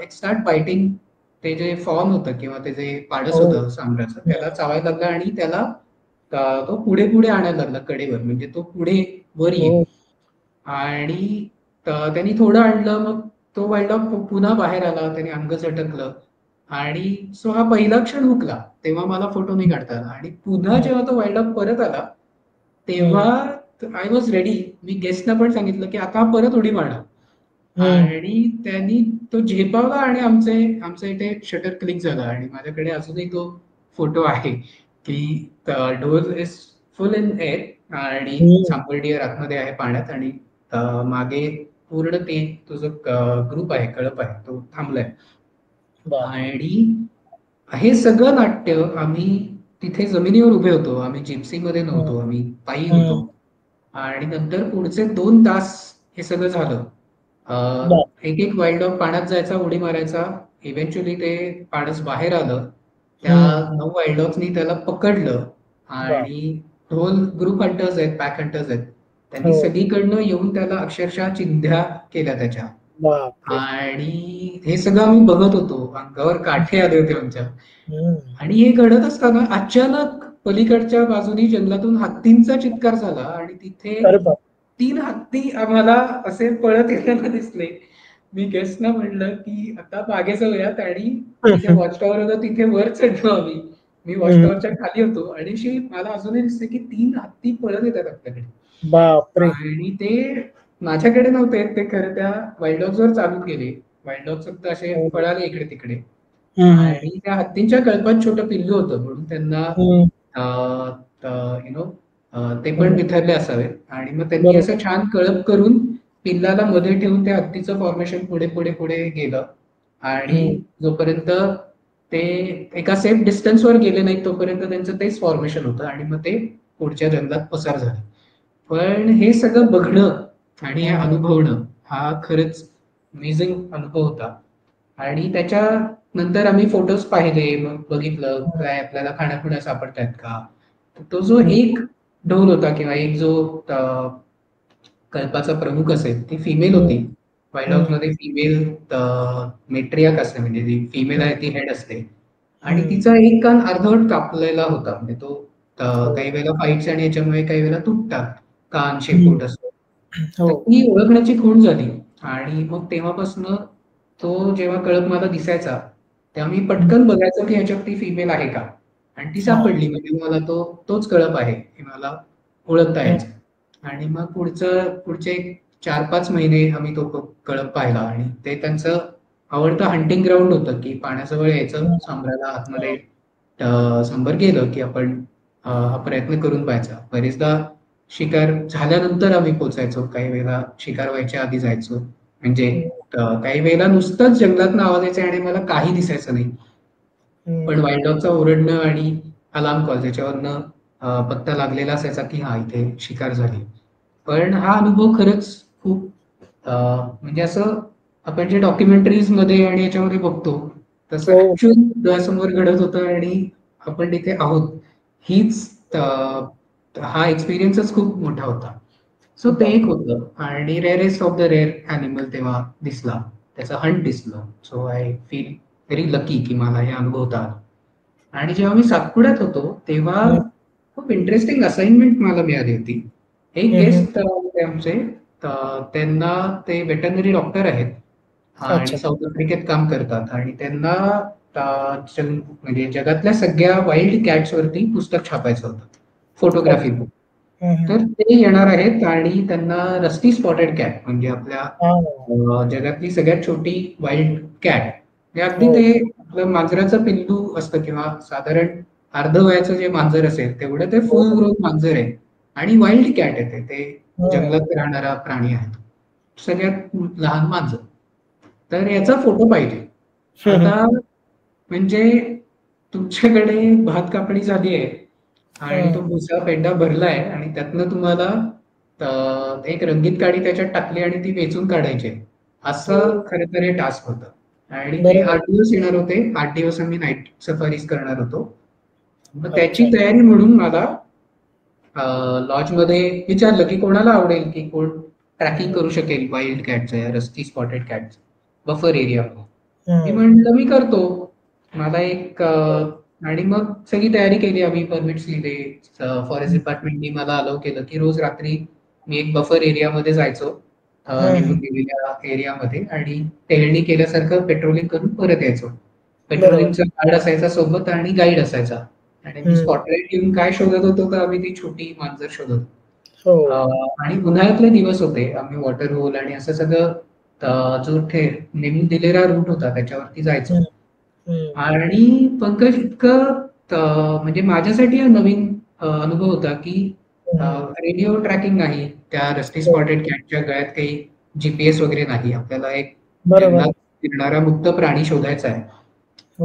इट स्टार्ट बायटिंग. ते जे फॉर्म होतं किंवा ते जे पाडस होतं सांबराचं, त्याला चावायला लागलं आणि त्याला तो पुढे पुढे आणायला लागला कडेवर, म्हणजे तो पुढे वर येईल. आणि त्यांनी थोडं आणलं, मग तो वाईल्ड डॉग पुन्हा बाहेर आला, त्याने अंग झटकलं आणि सो हा पहिला क्षण हुकला. तेव्हा मला फोटो नाही काढता आला. आणि पुन्हा जेव्हा तो वाईल्ड डॉग परत आला, तेव्हा आय वॉज रेडी. मी गेस्टना पण सांगितलं की आता हा परत उडी मारणार. आणि त्यांनी तो झेपावला आणि आमचं इथे शटर क्लिक झालं. आणि माझ्याकडे अजूनही तो फोटो आहे की door is full in air आणि सांबर डिअर आतमध्ये आहे पाण्यात आणि मागे पूर्ण ते तो जो ग्रुप आहे, कळप आहे, तो थांबलाय. आणि हे सगळं नाट्य आम्ही तिथे जमिनीवर उभे होतो. आम्ही जिप्सीमध्ये नव्हतो, आम्ही पायी होतो. आणि नंतर पुढचे 2 तास हे सगळं झालं. एक एक वाईल्ड डॉग पाण्यात जायचा, उडी मारायचा. इव्हेंच्युअली ते पाणस बाहेर आलं. त्या 9 वाईल्ड डॉग्सनी त्याला पकडलं आणि ढोल ग्रुप हंटर्स आहेत, पॅक हंटर्स आहेत. त्यांनी सगळीकडनं येऊन त्याला अक्षरशः चिंध्या केल्या त्याच्या. आणि हे सगळं आम्ही बघत होतो. अंगावर काठे आले होते आमच्या. आणि हे घडत असताना अचानक पलीकडच्या बाजूनी जंगलातून हत्तींचा चित्कार झाला आणि तिथे 3 हत्ती आम्हाला असे पळत येताना दिसले. मी गेस्टना म्हणलं की आता मागे जाऊयात आणि तिथे वॉच टॉवर होतं, तिथे वर चढलो आम्ही. मी वॉच टॉवरच्या खाली होतो आणि मला अजूनही दिसते की 3 हत्ती पळत येतात आपल्याकडे. आणि ते माझ्याकडे नव्हते, ते खरं त्या वाईल्ड डॉग्स वर चालून गेले. वाईल्ड डॉग्स फक्त असे पळाले इकडे तिकडे. आणि त्या हत्तींच्या कळपात छोटं पिल्लू होतं, म्हणून त्यांना यु नो ते पण बिथरले असावेत. आणि मग त्यांनी असं छान कळप करून पिल्लाला मध्ये ठेवून त्या हत्तीचं फॉर्मेशन पुढे पुढे पुढे गेलं. आणि जोपर्यंत ते एका सेफ डिस्टन्सवर गेले नाहीत तोपर्यंत त्यांचं तेच फॉर्मेशन होतं आणि मग ते पुढच्या जंगलात पसार झाले. पण हे सगळं बघणं आणि हे अनुभवणं हा खरंच अमेझिंग अनुभव होता. आणि त्याच्या नंतर आम्ही फोटोज पाहिले, मग बघितलं काय आपल्याला खाण्यापिण्या सापडतायत का. तो जो एक ढोल होता किंवा एक जो कल्पाचा प्रमुख असेल, ती फिमेल होती. वाईल्ड डॉग्स मध्ये फिमेल मेट्रियाक असते, म्हणजे जी फिमेल आहे ती हेड असते. आणि तिचा एक कान अर्धवट कापलेला होता, म्हणजे तो काही वेळेला फाईट्स आणि याच्यामुळे काही वेळेला तुटतात, कान शेपूट असतो. ती ओळखण्याची खूण झाली. आणि मग तेव्हापासून तो जेव्हा कळप मला दिसायचा तेव्हा मी पटकन बघायचो की ह्याच्यात ती फिमेल आहे का. आणि ती सापडली म्हणजे मला तोच कळप आहे हे मला ओळखता यायचं. आणि मग पुढचे 4-5 महिने आम्ही तो कळप पाहिला. आणि ते त्यांचं आवडतं हंटिंग ग्राउंड होतं की पाण्याजवळ यायचं, सांबराला आतमध्ये सांबर गेलं की आपण हा प्रयत्न करून पाहायचा. बरेचदा शिकार झाल्यानंतर आम्ही पोचायचो, काही वेळेला शिकार व्हायच्या आधी जायचो. म्हणजे काही वेळेला नुसतंच जंगलातनं आवाज यायचा आणि मला काही दिसायचं नाही, पण वाईल्ड डॉगचा ओरडणं आणि अलार्म कॉल त्याच्यावरनं पत्ता लागलेला असायचा की हा इथे शिकार झाली. पण हा अनुभव खरंच खूप म्हणजे असं आपण जे डॉक्युमेंटरीज मध्ये आणि याच्यामध्ये बघतो तसं ऍक्च्युअल डोळ्यासमोर घडत होतं आणि आपण तिथे आहोत. हा एक्सपिरियन्सच खूप मोठा होता. सो ते एक होतं. आणि rarest of the rare animal तेव्हा दिसला, त्याचा हंट दिसलं. So I feel very lucky की मला हे अनुभवता आलं. आणि जेव्हा मी सातपुड्यात होतो तेव्हा खूप इंटरेस्टिंग असाइनमेंट मला मिळाली होती. एक गेस्ट होते आमचे, त्यांना ते वेटरनरी डॉक्टर आहेत आणि साऊथ आफ्रिकेत काम करतात. आणि त्यांना म्हणजे जगातल्या सगळ्या वाईल्ड कॅट्स वरती पुस्तक छापायचं होतं, फोटोग्राफी बुक. तर ते येणार आहेत आणि त्यांना रस्टी स्पॉटेड कॅट म्हणजे आपल्या जगातली सगळ्यात छोटी वाईल्ड कॅट, अगदी ते आपलं मांजराचं पिल्लू असतं किंवा साधारण अर्धवयाचं जे मांजर असेल तेवढं ते फुल ग्रोथ मांजर आहे. आणि वाईल्ड कॅट आहे, ते जंगलात राहणारा प्राणी आहे, सगळ्यात लहान मांजर. तर याचा फोटो पाहिजे. आता म्हणजे तुमच्याकडे भात कापणी झाली आहे आणि तो भुसा पेंडा भरलाय आणि त्यातनं तुम्हाला एक रंगीत काडी त्याच्यात टाकली आणि ती वेचून काढायची, असं खरं तर हे टास्क होतं. आणि ते 8 दिवस येणार होते. 8 दिवस आम्ही नाईट सफारीज करणार होतो. मग त्याची तयारी म्हणून मला लॉजमध्ये विचारलं की कोणाला आवडेल की कोण ट्रॅकिंग करू शकेल वाईल्ड कॅटचं या रस्टी स्पॉटेड कॅटचं बफर एरियामध्ये. मी म्हटलं मी करतो. मला एक आणि मग सगळी तयारी केली आम्ही, परमिट्स लिहिले. फॉरेस्ट डिपार्टमेंटनी मला अलाउ केलं की रोज रात्री मी एक बफर एरियामध्ये जायचो, नेमून दिलेल्या एरियामध्ये, आणि टेहळणी केल्यासारखं पेट्रोलिंग करून परत यायचो. पेट्रोलिंगचा गार्ड असायचा सोबत आणि गाईड असायचा. आणि मी स्पॉटलाइट घेऊन काय शोधत होतो तर आम्ही ती छोटी मांजर शोधत होतो. आणि उन्हाळ्यातले दिवस होते. आम्ही वॉटर होल आणि असं सगळं जो नेमून दिलेला रूट होता त्याच्यावरती जायचो. आणि पंकज इतकं म्हणजे माझ्यासाठी हा नवीन अनुभव होता की रेडिओ ट्रॅकिंग नाही, त्या रस्टी स्पॉटेड कॅटच्या गळ्यात काही जीपीएस वगैरे नाही. आपल्याला एक जंगलात फिरणारा मुक्त प्राणी शोधायचा आहे.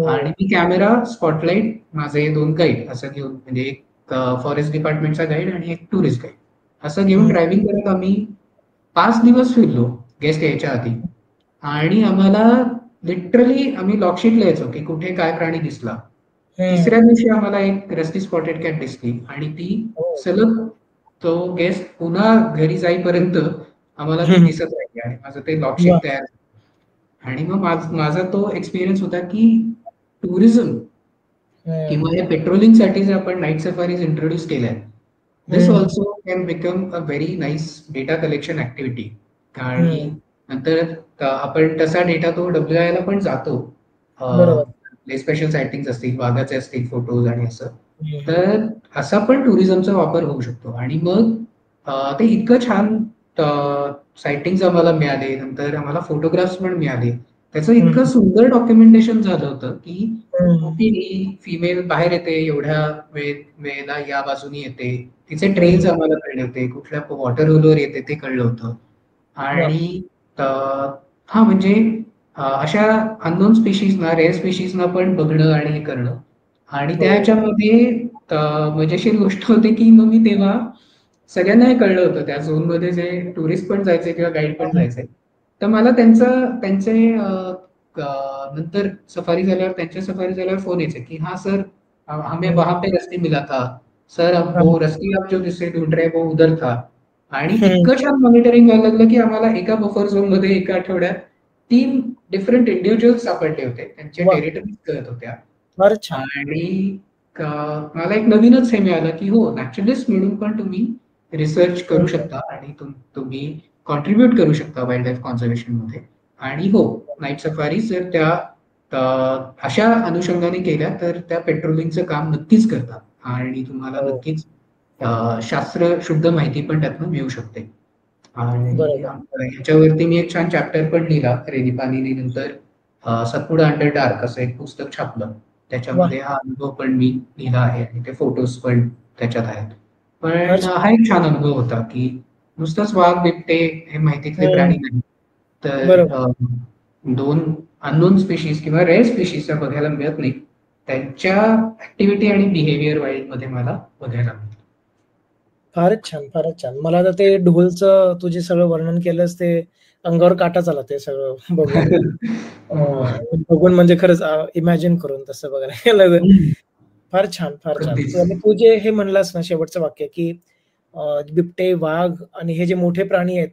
आणि मी कॅमेरा, स्पॉटलाइट, माझे 2 गाईड असं घेऊन, म्हणजे एक फॉरेस्ट डिपार्टमेंटचा गाईड आणि एक टुरिस्ट गाईड असं घेऊन ड्रायव्हिंग करत आम्ही 5 दिवस फिरलो गेस्ट यायच्या आधी. आणि आम्हाला लिटरली आम्ही लॉकशीट लिहायचो की कुठे काय प्राणी दिसला. तिसऱ्या दिवशी आम्हाला एक रस्टी स्पॉटेड कॅट दिसली आणि ती सलग तो गेस्ट पुन्हा घरी जाईपर्यंत आम्हाला ती दिसत राहिली आणि माझं ते लॉकशीट तयार. आणि मग माझा तो एक्सपिरियन्स होता की टुरिझम किंवा या पेट्रोलिंगसाठी जे आपण नाईट सफारीज इंट्रोड्यूस केल्या, this also can become a very nice data collection activity. आणि नंतर आपण तसा डेटा तो WIA ला पण जातो. स्पेशल सायटिंग्स असतील, वाघाचे असतील फोटोज आणि असं, तर असा पण टुरिझमचा वापर होऊ शकतो. आणि मग ते इतकं छान सायटिंग्स आम्हाला मिळाले, नंतर आम्हाला फोटोग्राफ्स पण मिळाले. त्याचं इतकं सुंदर डॉक्युमेंटेशन झालं होतं की ही फिमेल बाहेर येते, एवढ्या वेळेला या बाजूनी येते, तिचे ट्रेल्स आम्हाला कळले होते, कुठल्या वॉटर होलवर येते ते कळलं होतं. आणि हा म्हणजे अशा अननोन स्पीशीजना, रेअर स्पीशीजना पण बघणं आणि हे करणं. आणि त्याच्यामध्ये मजेशीर गोष्ट होते की मग मी तेव्हा सगळ्यांना हे कळलं होतं, त्या झोनमध्ये जे टुरिस्ट पण जायचे किंवा गाईड पण जायचे, तर मला त्यांचे नंतर सफारी झाल्यावर, त्यांच्या सफारी झाल्यावर फोन यायचे की हाँ सर, हमें वहां पे रस्ते मिला था सर, अब वो रस्ते आप जो जिससे ढूंढ रहे वो उधर था. आणि इतकं छान मॉनिटरिंग व्हायला लागलं की आम्हाला एका बफर झोन मध्ये एका आठवड्यात 3 डिफरंट इंडिव्हिज्युअल्स सापडले होते, त्यांचे टेरिटरीज कळत होत्या. आणि मला एक नवीनच हे मिळालं की हो, नॅचरलिस्ट म्हणून पण तुम्ही रिसर्च करू शकता आणि तुम्ही कॉन्ट्रीब्युट करू शकता वाईल्ड लाईफ कॉन्झर्वेशन मध्ये. आणि हो, नाईट सफारीज जर त्या अशा अनुषंगाने केल्या तर त्या पेट्रोलिंगचं काम नक्कीच करतात आणि तुम्हाला नक्कीच शास्त्र शुद्ध माहिती पण त्यातून मिळू शकते. आणि ह्याच्यावरती मी एक छान चॅप्टर पण लिहिला रेनी पाणीने नंतर, सतपुडा अंडर डार्क असं एक पुस्तक छापलं, त्याच्यामध्ये हा अनुभव पण मी लिहिला आहे आणि ते फोटोज पण त्याच्यात आहेत. पण हा एक छान अनुभव होता की नुसतंच वाघ, बिबटे हे माहितीतले प्राणी नाही, तर 2 अननोन स्पीशीज किंवा रेअर स्पीशीज बघायला मिळत नाही, त्यांच्या ऍक्टिव्हिटी आणि बिहेवियर वाईल्ड मध्ये मला बघायला मिळतं. फारच छान, फारच छान. मला तर ते ढोलचं तू जे सगळं वर्णन केलंस ते अंगावर काटाच आला ते सगळं बघून. बघून म्हणजे खरंच इमॅजिन करून तसं बघायला गेलं. फार छान, फार छान. आणि तू जे हे म्हणलास ना शेवटचं वाक्य की बिबटे, वाघ आणि हे जे मोठे प्राणी आहेत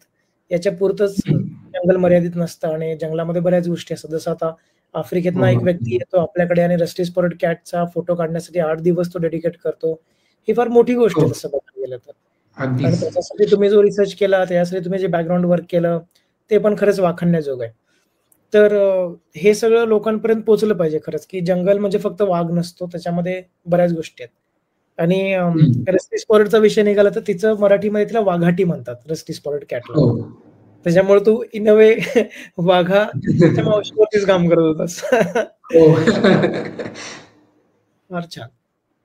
याच्या पुरतच जंगल मर्यादित नसतं आणि जंगलामध्ये बऱ्याच गोष्टी असतात. जसं आता आफ्रिकेतनं एक व्यक्ती येतो आपल्याकडे आणि रस्टी स्पॉटेड कॅटचा फोटो काढण्यासाठी 8 दिवस तो डेडिकेट करतो. ही फार मोठी गोष्ट आहे तसं बघायला गेलं तर. आणि त्याच्यासाठी तुम्ही जो रिसर्च केला, त्यासाठी तुम्ही जे बॅकग्राऊंड वर्क केलं ते पण खरंच वाखाणण्याजोग आहे. तर हे सगळं लोकांपर्यंत पोहोचलं पाहिजे खरंच, की जंगल म्हणजे फक्त वाघ नसतो, त्याच्यामध्ये बऱ्याच गोष्टी आहेत. आणि रस्टी स्पॉटेडचा विषय निघाला तर तिचं मराठीमध्ये तिला वाघाटी म्हणतात, रस्टी स्पॉटेड कॅटला. त्याच्यामुळे तू इन अ वे वाघाच्या मावशीवरतीच काम करत होतास. फार छान.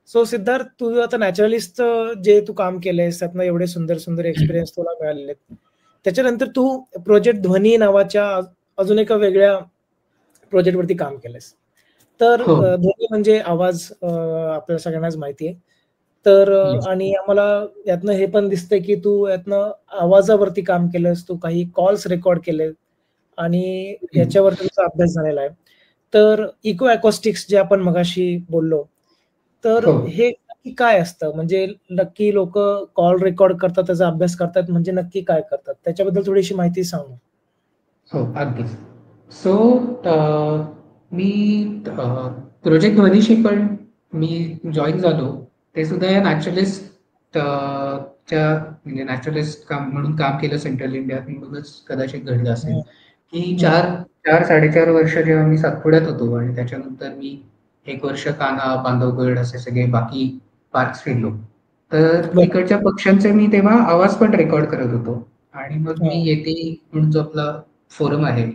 सो सिद्धार्थ, तू आता नॅचरलिस्ट जे तू काम केलंयस त्यातनं एवढे सुंदर सुंदर एक्सपिरियन्स तुला मिळालेले. त्याच्यानंतर तू प्रोजेक्ट ध्वनी नावाच्या अजून एका वेगळ्या प्रोजेक्ट वरती काम केलंयस. तर ध्वनी म्हणजे आवाज, आपल्या सगळ्यांनाच माहिती आहे. तर आणि आम्हाला यातनं हे पण दिसतंय की तू यातनं आवाजावरती काम केलंस, तू काही कॉल्स रेकॉर्ड केले आणि याच्यावरती तुझा अभ्यास झालेला आहे. तर इको अकॉस्टिक्स जे आपण मगाशी बोललो, तर हो. हे नक्की काय असतं? म्हणजे नक्की लोकं कॉल रेकॉर्ड करतात, त्याचा अभ्यास करतात म्हणजे नक्की काय करतात? त्याच्याबद्दल थोडीशी माहिती सांग ना? हो, अगदीच. सो मी प्रोजेक्ट ध्वनीशी पण मी जॉइन झालो. ते सुद्धा या नॅचरलिस्ट च्या म्हणजे नॅचरलिस्ट काम म्हणून काम केलं सेंट्रल इंडियात म्हणूनच कदाचित घडलं असेल, हं, की हं. 4-4.5 वर्ष जेव्हा मी सातपुड्यात होतो आणि त्याच्यानंतर मी 1 वर्ष कान्हा, बांधवगड असे सगळे बाकी पार्क्स फिरलो. तर बरं. तिकडच्या पक्ष्यांचे मी तेव्हा आवाज पण रेकॉर्ड करत होतो आणि मग मी हां. येते म्हणून जो आपला फोरम आहे, हं,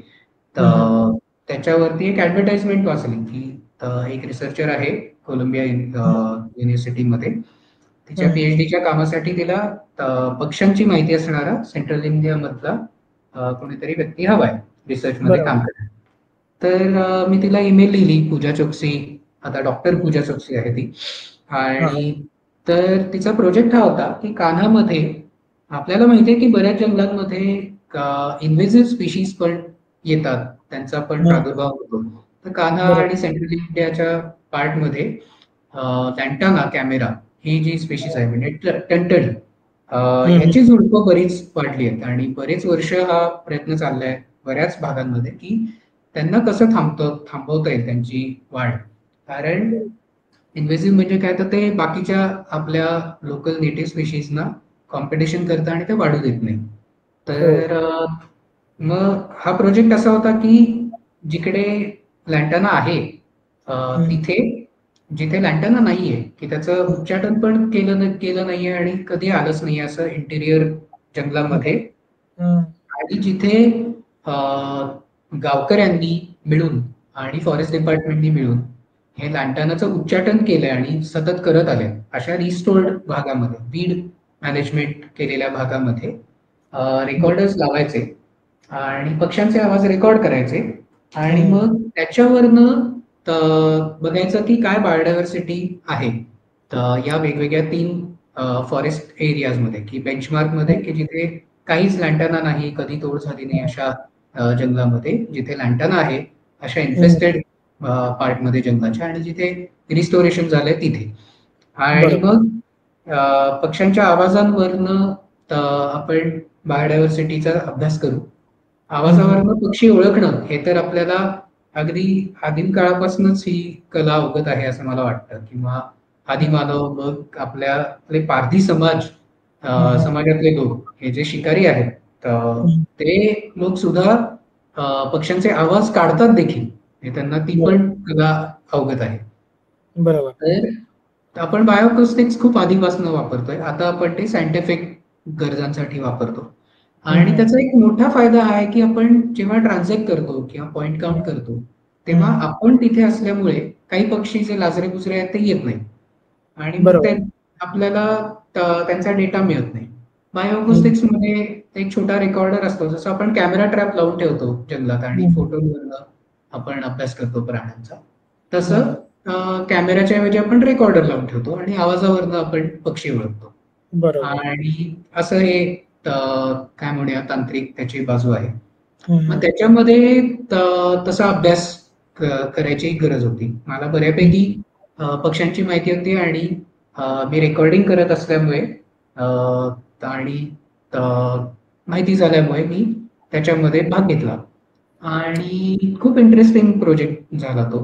हं. तर त्याच्यावरती एक ॲडव्हर्टाइजमेंट वाचली, की एक रिसर्चर आहे कोलंबिया हं, युनिव्हर्सिटीमध्ये. तिच्या हं. पी-एच-डीच्या कामासाठी तिला पक्ष्यांची माहिती असणारा सेंट्रल इंडियामधला कोणीतरी व्यक्ती हवाय रिसर्चमध्ये बरोबर. काम करायला. तर मी तिला ईमेल लिहिली, पूजा चोक्सी, आता डॉक्टर हं. पूजा चोक्सी आहे ती. हां, हां. आणि तर तिचा प्रोजेक्ट हा होता, की कान्हामध्ये आपल्याला माहिती आहे, की बऱ्याच जंगलांमध्ये इन्व्हेसिव्ह स्पेशीज पण येतात. त्यांचा पण हं. प्रादुर्भाव होतो. तर कान्हा बरोबर. आणि सेंट्रल इंडियाच्या पार्टमध्ये लॅन्टाना कॅमेरा ही जी स्पेशीज आहे म्हणजे टनटडी हं, हं. ह्याची झुडपं बरीच वाढली आहेत आणि बरेच वर्ष हा प्रयत्न चाललाय बऱ्याच भागांमध्ये, की त्यांना कसं थांबवता येईल त्यांची वाढ. कारण इन्व्हेसिव्ह म्हणजे काय, तर ते बाकीच्या आपल्या लोकल नेटिव्ह स्पेशीजना कॉम्पिटिशन करतं आणि ते वाढू देत नाही. हो. तर मग हा प्रोजेक्ट असा होता, की जिकडे लॅन्टाना आहे हं, तिथे जिथे लॅन्टाना नाहीये, की त्याचं हं. उच्चाटन पण केलं नाहीये आणि कधी आलंच नाहीये असं इंटिरियर बरं. जंगलामध्ये. हं. आणि जिथे अ, गावकऱ्यांनी मिळून आणि फॉरेस्ट डिपार्टमेंटनी मिळून हे लॅन्टानाचं उच्चाटन केलंय आणि सतत करत आले. अशा रिस्टोर्ड भागामध्ये, वीड मॅनेजमेंट केलेल्या भागामध्ये बरं. रेकॉर्डर्स लावायचे आणि पक्ष्यांचे आवाज रेकॉर्ड करायचे आणि हं. मग त्याच्यावरनं बघायचं की काय बायोडायव्हर्सिटी आहे. तर या वेगवेगळ्या 3 फॉरेस्ट एरियाजमध्ये, की बेंचमार्कमध्ये, हं. की जिथे काहीच लॅन्टाना नाही, कधी तोड झाली नाही हं. अशा जंगलामध्ये, जिथे लॅन्टाना आहे अशा हं. इन्फेस्टेड पार्टमध्ये जंगलाच्या आणि जिथे रिस्टोरेशन झालंय तिथे. आणि बरोबर. मग पक्ष्यांच्या आवाजांवरनं आपण बायोडायव्हर्सिटीचा अभ्यास करू. हं, हं. आवाजावरनं पक्षी ओळखणं हे तर आपल्याला अगदी आदिम काळापासूनच ही कला अवगत आहे असं मला वाटतं किंवा हं. आदिमानव मग आपले पारधी समाज हं, हं. समाजातले लोक हे जे शिकारी आहेत हं. ते लोक सुद्धा पक्ष्यांचे आवाज काढतात देखील. हे त्यांना ती बरोबर. पण कला अवगत आहे. बरोबर. तर आपण बायोअकॉस्टिक्स खूप आधीपासून वापरतोय. आता आपण ते सायंटिफिक गरजांसाठी वापरतो. हं, आणि हं. त्याचा एक मोठा फायदा हा आहे, की आपण जेव्हा ट्रान्झॅक्ट करतो किंवा पॉइंट काउंट करतो, हं, तेव्हा हं. आपण तिथे असल्यामुळे काही पक्षी जे लाजरे-बुजरे आहेत ते येत नाहीत. आणि मग ते बरोबर. आपल्याला त्यांचा डेटा मिळत नाही. हं. बायोअकॉस्टिक्समध्ये एक छोटा रेकॉर्डर असतो. जसं आपण कॅमेरा ट्रॅप लावून ठेवतो जंगलात आणि हं, हं. फोटोवरनं आपण अभ्यास करतो प्राण्यांचा. हं, तसं हं. कॅमेराच्या ऐवजी आपण रेकॉर्डर लावून ठेवतो आणि आवाजावरनं आपण पक्षी ओळखतो. बरोबर. आणि असं हे अ, काय म्हणूया तांत्रिक त्याची बाजू आहे. हं, मग हं. त्याच्यामध्ये तसा अभ्यास करायची गरज होती. मला हं. बऱ्यापैकी पक्ष्यांची माहिती होती आणि मी रेकॉर्डिंग करत असल्यामुळे आणि अ, माहिती झाल्यामुळे मी त्याच्यामध्ये भाग घेतला. आणि खूप इंटरेस्टिंग प्रोजेक्ट झाला तो.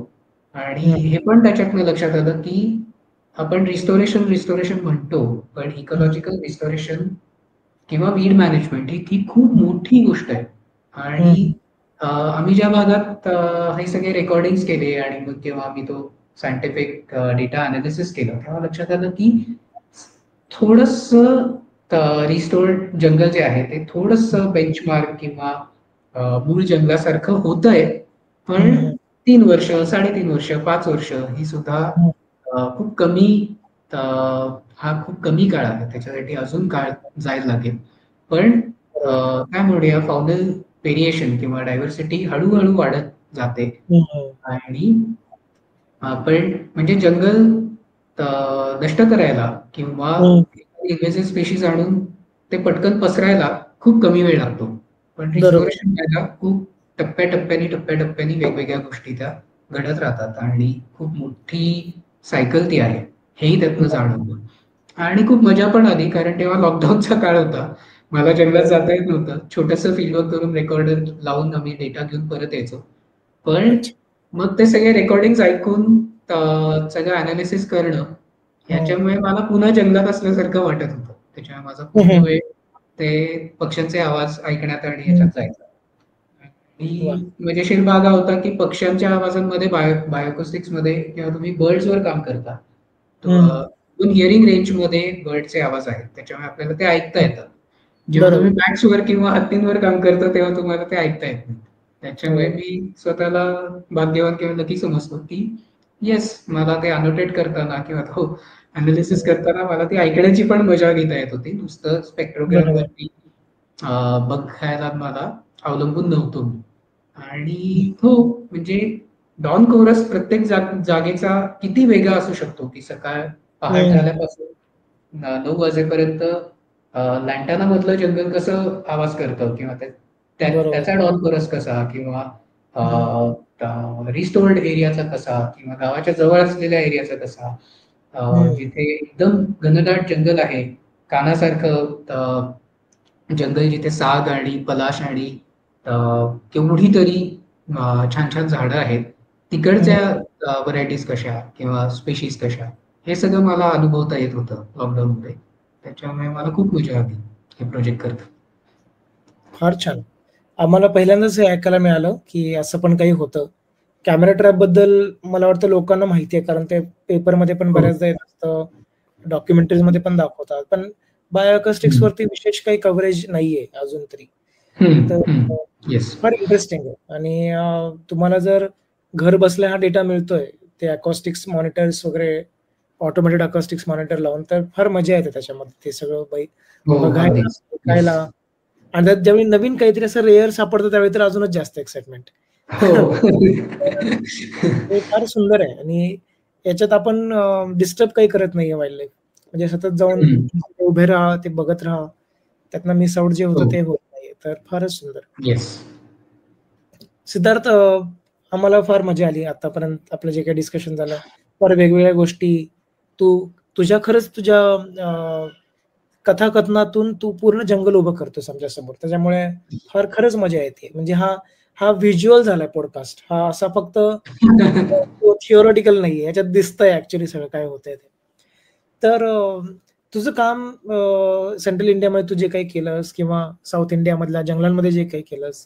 आणि हं, हे पण त्याच्यातनं लक्षात आलं, की आपण रिस्टोरेशन म्हणतो, पण हं. इकॉलॉजिकल रिस्टोरेशन किंवा वीड मॅनेजमेंट ही खूप मोठी गोष्ट आहे. हं, आणि हं. आम्ही ज्या भागात हे सगळे रेकॉर्डिंग्स केले आणि मग जेव्हा आम्ही तो सायंटिफिक डेटा एनालिसिस केलं, तेव्हा लक्षात आलं, की थोडंसं रिस्टोर्ड जंगल जे आहे, ते थोडंसं बेंचमार्क किंवा मूळ जंगलासारखं होतंय. हं, पण हं. 3 वर्ष, 3.5 वर्ष, 5 वर्ष ही सुद्धा हं. खूप कमी अ, हा खूप कमी काळ आहे. त्याच्यासाठी अजून काळ जायला लागेल. पण बरोबर. काय म्हणूया फाउनल व्हेरिएशन किंवा डायव्हर्सिटी हळू-हळू वाढत जाते हं, हं. आणि पण म्हणजे जंगल नष्ट करायला किंवा हं. इन्व्हेसिव्ह स्पेशीज आणून ते पटकन पसरायला खूप कमी वेळ लागतो. पण बरोबर. रिस्टोरेशन व्हायला खूप टप्प्याटप्प्याने वेगवेगळ्या गोष्टी त्या घडत राहतात आणि खूप मोठी सायकल ती आहे. हेही त्यातनं जाणवलं. आणि खूप मजा पण आली, कारण तेव्हा लॉकडाऊनचा काळ होता. मला जंगलात जाता येत नव्हतं. छोटंसं फील्डवर्क करून रेकॉर्डर लावून आम्ही डेटा घेऊन परत यायचो. पण अच्छा. मग ते सगळे रेकॉर्डिंग्ज ऐकून सगळं अनालिसिस करणं, हं. ह्याच्यामुळे मला पुन्हा जंगलात असल्यासारखं वाटत होतं. त्याच्यामुळे माझा हं, पूर्ण हं. वेळ ते पक्ष्यांचे आवाज ऐकण्यात आणि हं. ह्याच्यात जायचा. वाह! आणि मजेशीर भाग हा होता, की पक्ष्यांच्या आवाजांमध्ये बायोअकॉस्टिक्समध्ये किंवा तुम्ही बर्ड्सवर काम करता. हं. हिअरिंग रेंजमध्ये बर्डचे आवाज आहेत. त्याच्यामुळे आपल्याला ते ऐकता हं. येतात. जेव्हा तुम्ही बरोबर. बॅट्सवर किंवा हत्तींवर काम करता, तेव्हा तुम्हाला ते ऐकता येत नाही. त्याच्यामुळे हो. मी स्वतःला भाग्यवान किंवा लकी समजतो, की येस, मला ते अनोटेट करताना किंवा तो एनालिसिस हं. करताना मला ती ऐकण्याची पण मजा घेता येत होती. नुसतं बरोबर. स्पेक्ट्रोग्रामवरती बघायला मला अवलंबून नव्हतो मी. आणि हो, म्हणजे डॉन कोरस प्रत्येक जागेचा किती वेगळा असू शकतो, की सकाळ पहाट हं. झाल्यापासून 9 वाजेपर्यंत लँटानामधलं जंगल कसं आवाज करतं किंवा बरोबर. त्याचा डॉन कोरस कसा किंवा हं. रिस्टोर्ड एरियाचा कसा किंवा गावाच्या जवळ असलेल्या एरियाचा कसा, हं. जिथे एकदम घनदाट जंगल आहे, कानासारखं जंगल जिथे साग आणि पलाश आणि केवढीतरी छान-छान झाडं आहेत. हं. तिकडच्या व्हरायटीज कशा किंवा स्पेशीज कशा, हे सगळं मला अनुभवता येत होतं लॉकडाऊनमध्ये. त्याच्यामुळे मला खूप मजा आली हे प्रोजेक्ट करताना. फार छान. आम्हाला पहिल्यांदाच हे ऐकायला मिळालं, की असं पण काही होतं. कॅमेरा ट्रॅपबद्दल मला वाटतं लोकांना माहिती आहे, कारण ते पेपरमध्ये पण हो. बऱ्याचदा येत असतं, डॉक्युमेंटरीजमध्ये पण दाखवतात. पण हं. बायोअकॉस्टिक्सवरती विशेष काही कव्हरेज नाहीये अजून तरी. हं, तर हं. येस. फार इंटरेस्टिंग आहे आणि तुम्हाला जर घर बसल्या हा डेटा मिळतोय, ते अकॉस्टिक्स मॉनिटर्स वगैरे ऑटोमेटेड अकॉस्टिक्स मॉनिटर लावून, तर फार मजा येते त्याच्यामध्ये. ते सगळं हो, बघायला, अगदीच. येस. ऐकायला आणि त्यात ज्यावेळी नवीन काहीतरी असं रेअर सापडतं, त्यावेळी तर अजूनच जास्त एक्साइटमेंट. हो. हे फार सुंदर आहे आणि याच्यात आपण डिस्टर्ब काही करत नाहीये वाईल्ड लाईफ. म्हणजे सतत जाऊन हं. उभे राहा, ते बघत राहा. त्यातनं मिस आउट जे होतं हो. ते होत नाहीये. तर फारच सुंदर. येस. सिद्धार्थ, आम्हाला फार मजा आली आतापर्यंत आपलं जे काही डिस्कशन झालं. फार वेगवेगळ्या गोष्टी तू तुझ्या खरंच तुझ्या कथाकथनातून तू पूर्ण जंगल उभं करतोस आमच्यासमोर. त्याच्यामुळे फार खरंच मजा येते. म्हणजे हा हा व्हिज्युअल झालाय पॉडकास्ट. हा असा फक्त थिओरिटिकल नाहीये. ह्याच्यात दिसतंय ॲक्चुअली सगळं काय होतंय ते. तर तुझं काम सेंट्रल इंडियामध्ये तू जे काही केलंस किंवा साउथ इंडियामधल्या जंगलांमध्ये जे काही केलंस,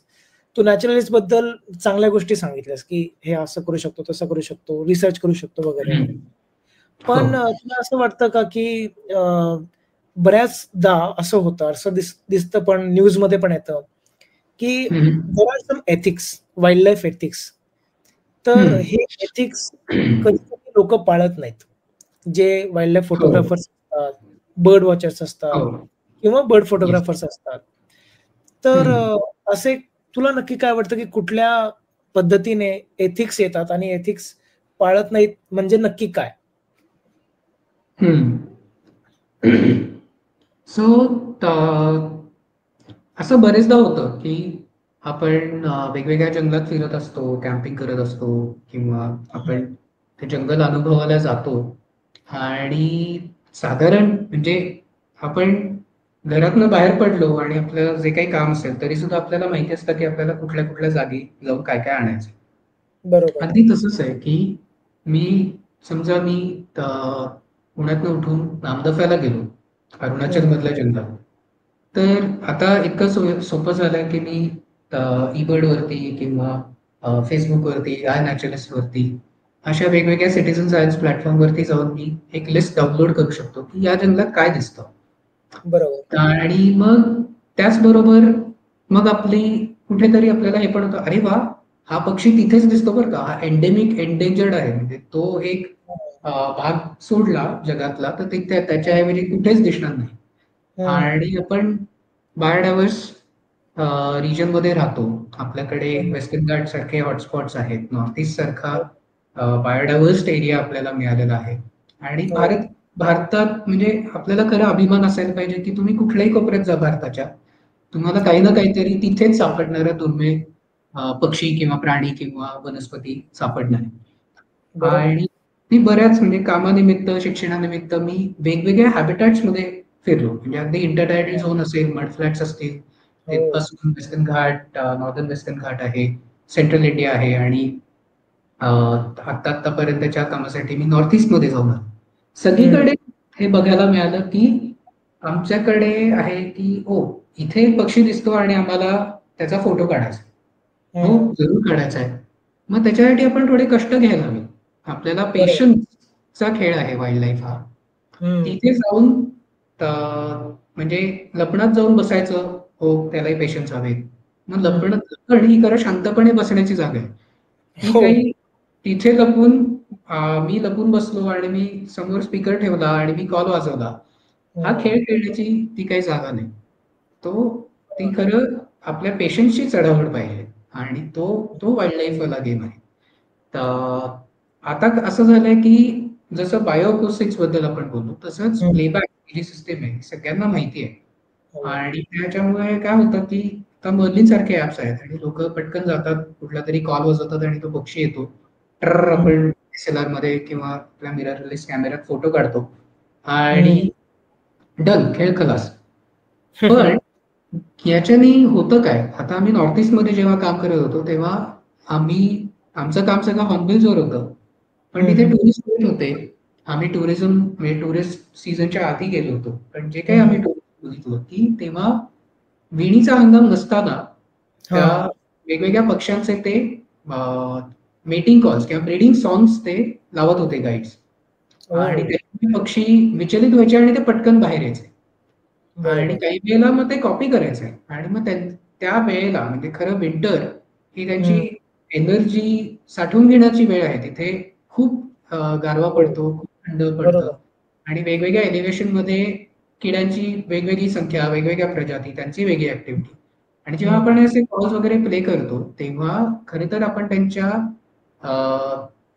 तू नॅचरलिस्टबद्दल चांगल्या गोष्टी सांगितल्यास, की हे असं करू शकतो, तसं करू शकतो, रिसर्च करू शकतो वगैरे, हं. वगैरे. हो. पण तुला असं वाटतं का, की बऱ्याचदा असं होतं, असं दिसतं पण न्यूजमध्ये पण येतं, की हं, there are some ethics, wildlife ethics. तर हं. हे एथिक्स कधी-कधी लोकं पाळत नाहीत. जे वाईल्ड लाईफ हो, फोटोग्राफर्स असतात, बर्ड वॉचर्स असतात हो. किंवा बर्ड येस. फोटोग्राफर्स असतात. तर हं. असे तुला नक्की काय वाटतं, की कुठल्या पद्धतीने एथिक्स येतात आणि एथिक्स पाळत नाहीत म्हणजे नक्की काय? हं. सो अ, असं बरेचदा होतं, की आपण वेगवेगळ्या जंगलात फिरत असतो, कॅम्पिंग करत असतो किंवा हं. आपण ते जंगल अनुभवायला जातो आणि साधारण म्हणजे आपण घरातनं बाहेर पडलो आणि आपलं जे काही काम असेल, तरीसुद्धा आपल्याला माहिती असतं, की आपल्याला कुठल्या-कुठल्या जागी जाऊन काय-काय आणायचं. बरोबर. अगदी तसंच आहे, की मी समजा मी अ, पुण्यातनं उठून नामदफ्याला गेलो, हं. अरुणाचलमधल्या जंगलात. तर आता इतकं सोपं झालंय, की मी अ, eBirdवरती किंवा Facebookवरती, iNaturalistवरती अशा वेगवेगळ्या सिटिझन सायन्स प्लॅटफॉर्मवरती जाऊन मी एक लिस्ट डाउनलोड करू शकतो, की या जंगलात काय दिसतं. बरोबर. आणि मग त्याचबरोबर मग आपली कुठेतरी आपल्याला हे पण होतं, "अरे वाह! हा पक्षी तिथेच दिसतो बरं का. हा एंडेमिक एंडेंजर्ड आहे." म्हणजे तो एक भाग सोडला जगातला, तर ते त्याच्याऐवजी कुठेच दिसणार नाही. हं. आणि आपण बायोडायव्हर्स रिजनमध्ये राहतो. आपल्याकडे हं. वेस्टर्न घाटसारखे हॉटस्पॉट्स आहेत. नॉर्थ ईस्टसारखा बायोडायव्हर्स एरिया आपल्याला मिळालेला आहे. आणि हो. भारतात म्हणजे आपल्याला खरा अभिमान असायला पाहिजे, की तुम्ही कुठल्याही कोपऱ्यात जा भारताच्या, तुम्हाला काही ना अगदी. काहीतरी तिथेच सापडणारं दुर्मिळ पक्षी किंवा प्राणी किंवा वनस्पती सापडणार आहे. बरोबर. आणि मी बऱ्याच म्हणजे कामानिमित्त, शिक्षणानिमित्त मी वेगवेगळ्या हॅबिटॅट्समध्ये फिरलो. म्हणजे अगदी इंटरटायडल झोन असेल, मड फ्लॅट्स असतील, हो. तिथपासून वेस्टर्न घाट, नॉर्दर्न वेस्टर्न घाट आहे, सेंट्रल इंडिया आहे आणि आत्तापर्यंतच्या कामासाठी मी नॉर्थ ईस्टमध्ये जाऊन आलो. सगळीकडे हे बघायला मिळालं, की आमच्याकडे आहे, की हो, इथे एक पक्षी दिसतो आणि आम्हाला त्याचा फोटो काढायचा आहे. हो, जरूर काढायचा आहे. मग त्याच्यासाठी आपण थोडे कष्ट घ्यायला हवे. आपल्याला बरोबर. पेशन्सचा खेळ आहे वाईल्ड लाईफ हा. तिथे जाऊन म्हणजे लपणात जाऊन बसायचं, हो, त्यालाही पेशन्स हवेत. मग लपण ही खरं शांतपणे बसण्याची जागा आहे. ती हो. काही तिथे लपून मी लपून बसलो आणि मी समोर स्पीकर ठेवला आणि मी कॉल वाजवला. हा खेळ खेळण्याची ती काही जागा नाही. ती खरं आपल्या पेशन्सची चढावड पाहिजे आणि तो वाईल्ड लाईफ वाला गेम आहे. तर आता असं झालंय, की जसं बायोअकोस्टिक्स बद्दल आपण बोललो, तसंच प्लेबॅक ही सिस्टम आहे, सगळ्यांना माहिती आहे. हो. आणि त्याच्यामुळे काय होतं, की आता मर्लिन सारखे ॲप्स आहेत आणि लोकं पटकन जातात, कुठलातरी कॉल वाजवतात आणि तो पक्षी येतो. ट्रर्र आपण एस-एल-आरमध्ये किंवा आपल्या मिररलेस कॅमेऱ्यात फोटो काढतो आणि डन, खेळ खलास. पण याच्याने होतं काय? आता आम्ही नॉर्थ ईस्टमध्ये जेव्हा काम करत होतो, तेव्हा आमचं काम सगळं हॉर्नबिलवर होतं. पण तिथे टुरिस्ट येत होते. आम्ही म्हणजे टुरिस्ट सीझनच्या आधी गेलो होतो. पण जे काही आम्ही टुरिस्ट बघितलं, की तेव्हा विणीचा हंगाम नसताना त्या वेगवेगळ्या पक्ष्यांचे ते मेटिंग कॉल्स किंवा ब्रीडिंग सॉन्ग्स ते लावत होते गाईड्स. आणि त्याच्यामुळे पक्षी विचलित व्हायचे आणि ते पटकन बाहेर यायचे. आणि काही वेळेला मग ते कॉपी करायचंय आणि मग त्या वेळेला म्हणजे खरं विंटर ही त्यांची एनर्जी साठवून घेण्याची वेळ आहे. तिथे खूप गारवा पडतो, खूप थंड पडतं बरोबर. आणि वेगवेगळ्या एलिव्हेशनमध्ये किड्यांची वेगवेगळी संख्या, वेगवेगळ्या प्रजाती, त्यांची वेगळी ॲक्टिव्हिटी आणि जेव्हा आपण असे कॉल्स वगैरे प्ले करतो, तेव्हा खरं तर आपण त्यांच्या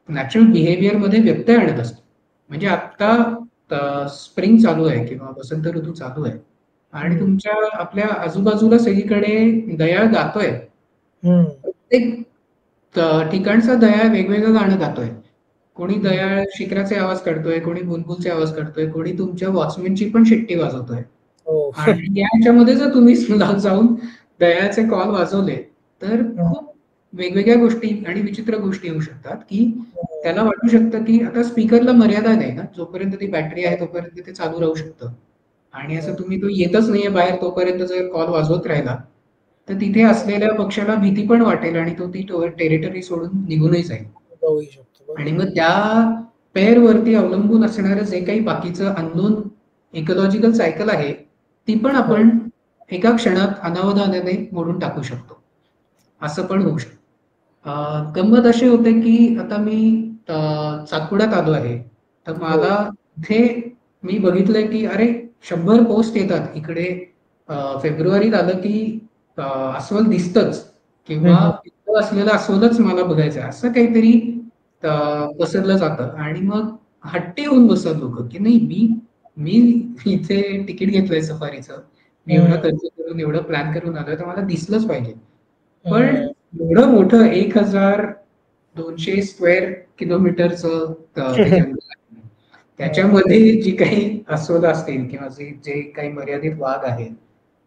नॅचरल बिहेवियरमध्ये व्यत्यय आणत असतो. म्हणजे आत्ता स्प्रिंग चालू आहे किंवा वसंत ऋतू चालू आहे आणि तुमच्या आपल्या आजूबाजूला सगळीकडे दयाळ गातोय. प्रत्येक ठिकाणचा दयाळ वेगवेगळं गाणं गातोय. कोणी दयाळ शिखराचे आवाज काढतोय, कोणी बुलबुलचे आवाज काढतोय, कोणी तुमच्या वॉचमनची पण शिट्टी वाजवतोय. हो. आणि या ह्याच्यामध्ये जर तुम्ही जाऊन दयाळचे कॉल वाजवले, तर खूप वेगवेगळ्या गोष्टी आणि विचित्र गोष्टी होऊ शकतात, की त्याला वाटू शकतं, की आता स्पीकरला मर्यादा नाही ना, जोपर्यंत ती बॅटरी आहे तोपर्यंत ते चालू राहू शकतं. आणि असं तो येतच नाहीये बाहेर तोपर्यंत जर कॉल वाजवत राहिला, तर तिथे असलेल्या पक्षाला भीती पण वाटेल आणि तो ती टेरिटरी सोडून निघूनही जाईल. होऊ शकतो. आणि बरोबर. मग त्या पेअरवरती अवलंबून असणारं जे काही बाकीचं अननोन इकॉलॉजिकल सायकल आहे, ती पण आपण एका क्षणात अनावधानाने मोडून टाकू शकतो. असं पण होऊ शकतं. गंमत अशी होते, की आता मी सातपुड्यात आलो आहे. तर मला इथे मी बघितलंय, की अरे 100 पोस्ट येतात इकडे फेब्रुवारीत आलं, की अस्वल दिसतंच किंवा इथं असलेलं अस्वलच मला बघायचं आहे. असं काहीतरी पसरलं जातं आणि मग हट्टी होऊन बसतात लोकं, की नाही मी इथे तिकीट घेतलंय सफारीचं. मी एवढा खर्च करून, एवढं प्लॅन करून आलोय, तर मला दिसलंच पाहिजे. पण एवढं मोठं 1,200 स्क्वेअर किलोमीटरचं ते जंगल आहे. त्याच्यामध्ये जी काही अस्वलं असतील किंवा जे काही मर्यादित वाघ आहेत,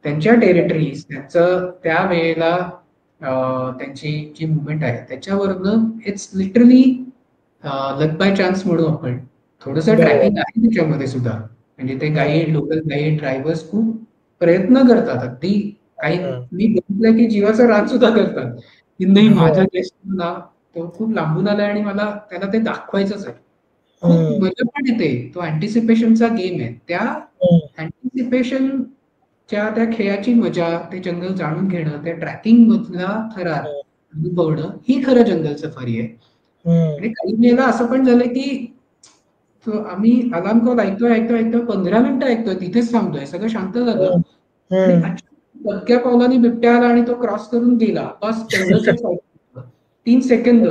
त्यांच्या टेरिटरीज, त्यांचं त्यावेळेला त्यांची जी मूव्हमेंट आहे, त्याच्यावरनं it's literally luck by chance म्हणू आपण. थोडंसं बरोबर. ट्रॅकिंग आहे त्याच्यामध्ये सुद्धा. म्हणजे ते लोकल गाईड, ड्रायव्हर्स खूप प्रयत्न करतात. अगदी काही मी बघितलंय की जीवाचं रान सुद्धा करतात. की नाही माझ्या गेस्टला तो खूप लांबून आलाय आणि मला त्याला ते दाखवायचंच आहे. खूप मजा पण येते. तो अँटिसिपेशनचा गेम आहे. त्या अँटिसिपेशनच्या त्या खेळाची मजा, ते जंगल जाणून घेणं, त्या ट्रॅकिंगमधला थरार अनुभवणं, ही खरं जंगल सफारी आहे. आणि काही वेळेला असं पण झालं की आम्ही अलार्म कॉल ऐकतोय 15 मिनिटं ऐकतोय, तिथेच थांबतोय. सगळं शांत झालं आणि अचानक दबक्या पावलाने बिबट्या आला आणि तो क्रॉस करून गेला. बस तेवढंच ऐकलं. 3 सेकंद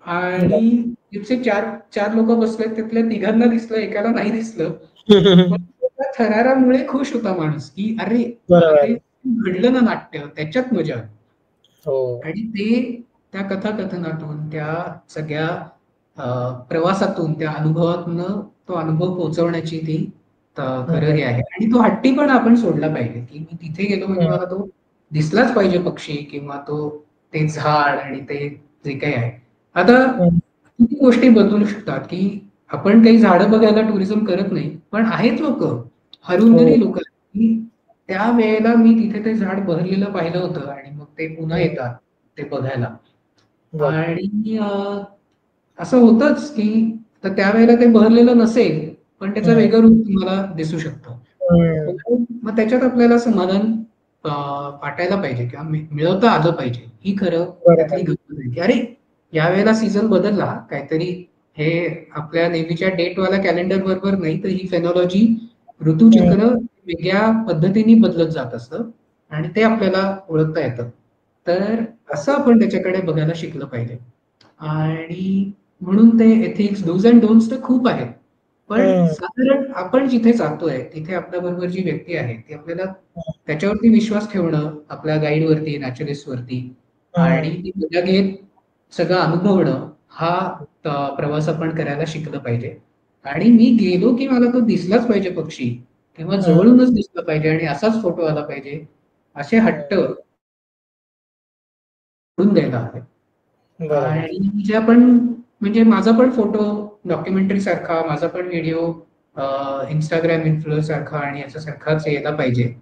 आणि तिथचे 4 लोकं बसलेत. त्यातल्या तिघांना दिसलं, एकाला नाही दिसलं. पण त्या थरारामुळे खुश होता माणूस, की अरे ते बरोबर. घडलं ना नाट्य, त्याच्यात मजा आहे. हो. आणि ते त्या कथाकथनातून, त्या सगळ्या प्रवासातून, त्या अनुभवातनं तो अनुभव पोहोचवण्याची ती खरं हं, हे आहे. आणि तो हट्टीपणा आपण सोडला पाहिजे, की मी तिथे गेलो म्हणजे हं, मला तो दिसलाच पाहिजे पक्षी किंवा ते झाड आणि ते जे काही आहे. आता हं. किती गोष्टी बदलू शकतात, की आपण काही झाडं बघायला टुरिझम करत नाही, पण आहेत लोकं, हो. हरवलेली लोकं, की त्यावेळेला मी तिथे ते झाड बहरलेलं पाहिलं होतं आणि मग ते पुन्हा हं. येतात ते बघायला. बरं. आणि असं होतंच, की तर त्यावेळेला ते बहरलेलं नसेल, पण त्याचं हं, वेगळं रूप तुम्हाला दिसू शकतं. हं. मग त्याच्यात आपल्याला समाधान अ, वाटायला पाहिजे किंवा मिळवता आलं पाहिजे. ही खरं बरोबर. त्यातली गंमत आहे, की अरे, यावेळेला सीझन बदलला काहीतरी, हे आपल्या नेहमीच्या डेटवाल्या कॅलेंडर बरोबर नाही, तर ही फेनॉलॉजी, हं, ऋतुचक्र वेगळ्या पद्धतीने बदलत जात असतं आणि ते आपल्याला ओळखता येतं. तर असं आपण त्याच्याकडे बघायला शिकलं पाहिजे. आणि म्हणून ते एथिक्स, डूज एंड डोंट्स तर खूप आहेत. पण हं, साधारण आपण जिथे जातोय, तिथे आपल्याबरोबर जी व्यक्ती आहे, ती आपल्याला हं, त्याच्यावरती विश्वास ठेवणं, आपल्या गाईडवरती, नॅचरलिस्टवरती आणि हं. ती मजा घेत सगळं अनुभवणं, हा प्रवास आपण करायला शिकलं पाहिजे. आणि मी गेलो, की मला तो दिसलाच पाहिजे पक्षी किंवा हं, जवळूनच दिसला पाहिजे आणि असाच फोटो आला पाहिजे, असे हट्ट हं. सोडून द्यायला हवे. बरोबर. आणि जे आपण, म्हणजे माझा पण फोटो डॉक्युमेंटरी सारखा, माझा पण व्हिडिओ Instagram इन्फ्लुएन्सर सारखा आणि याच्यासारखाच यायला पाहिजे.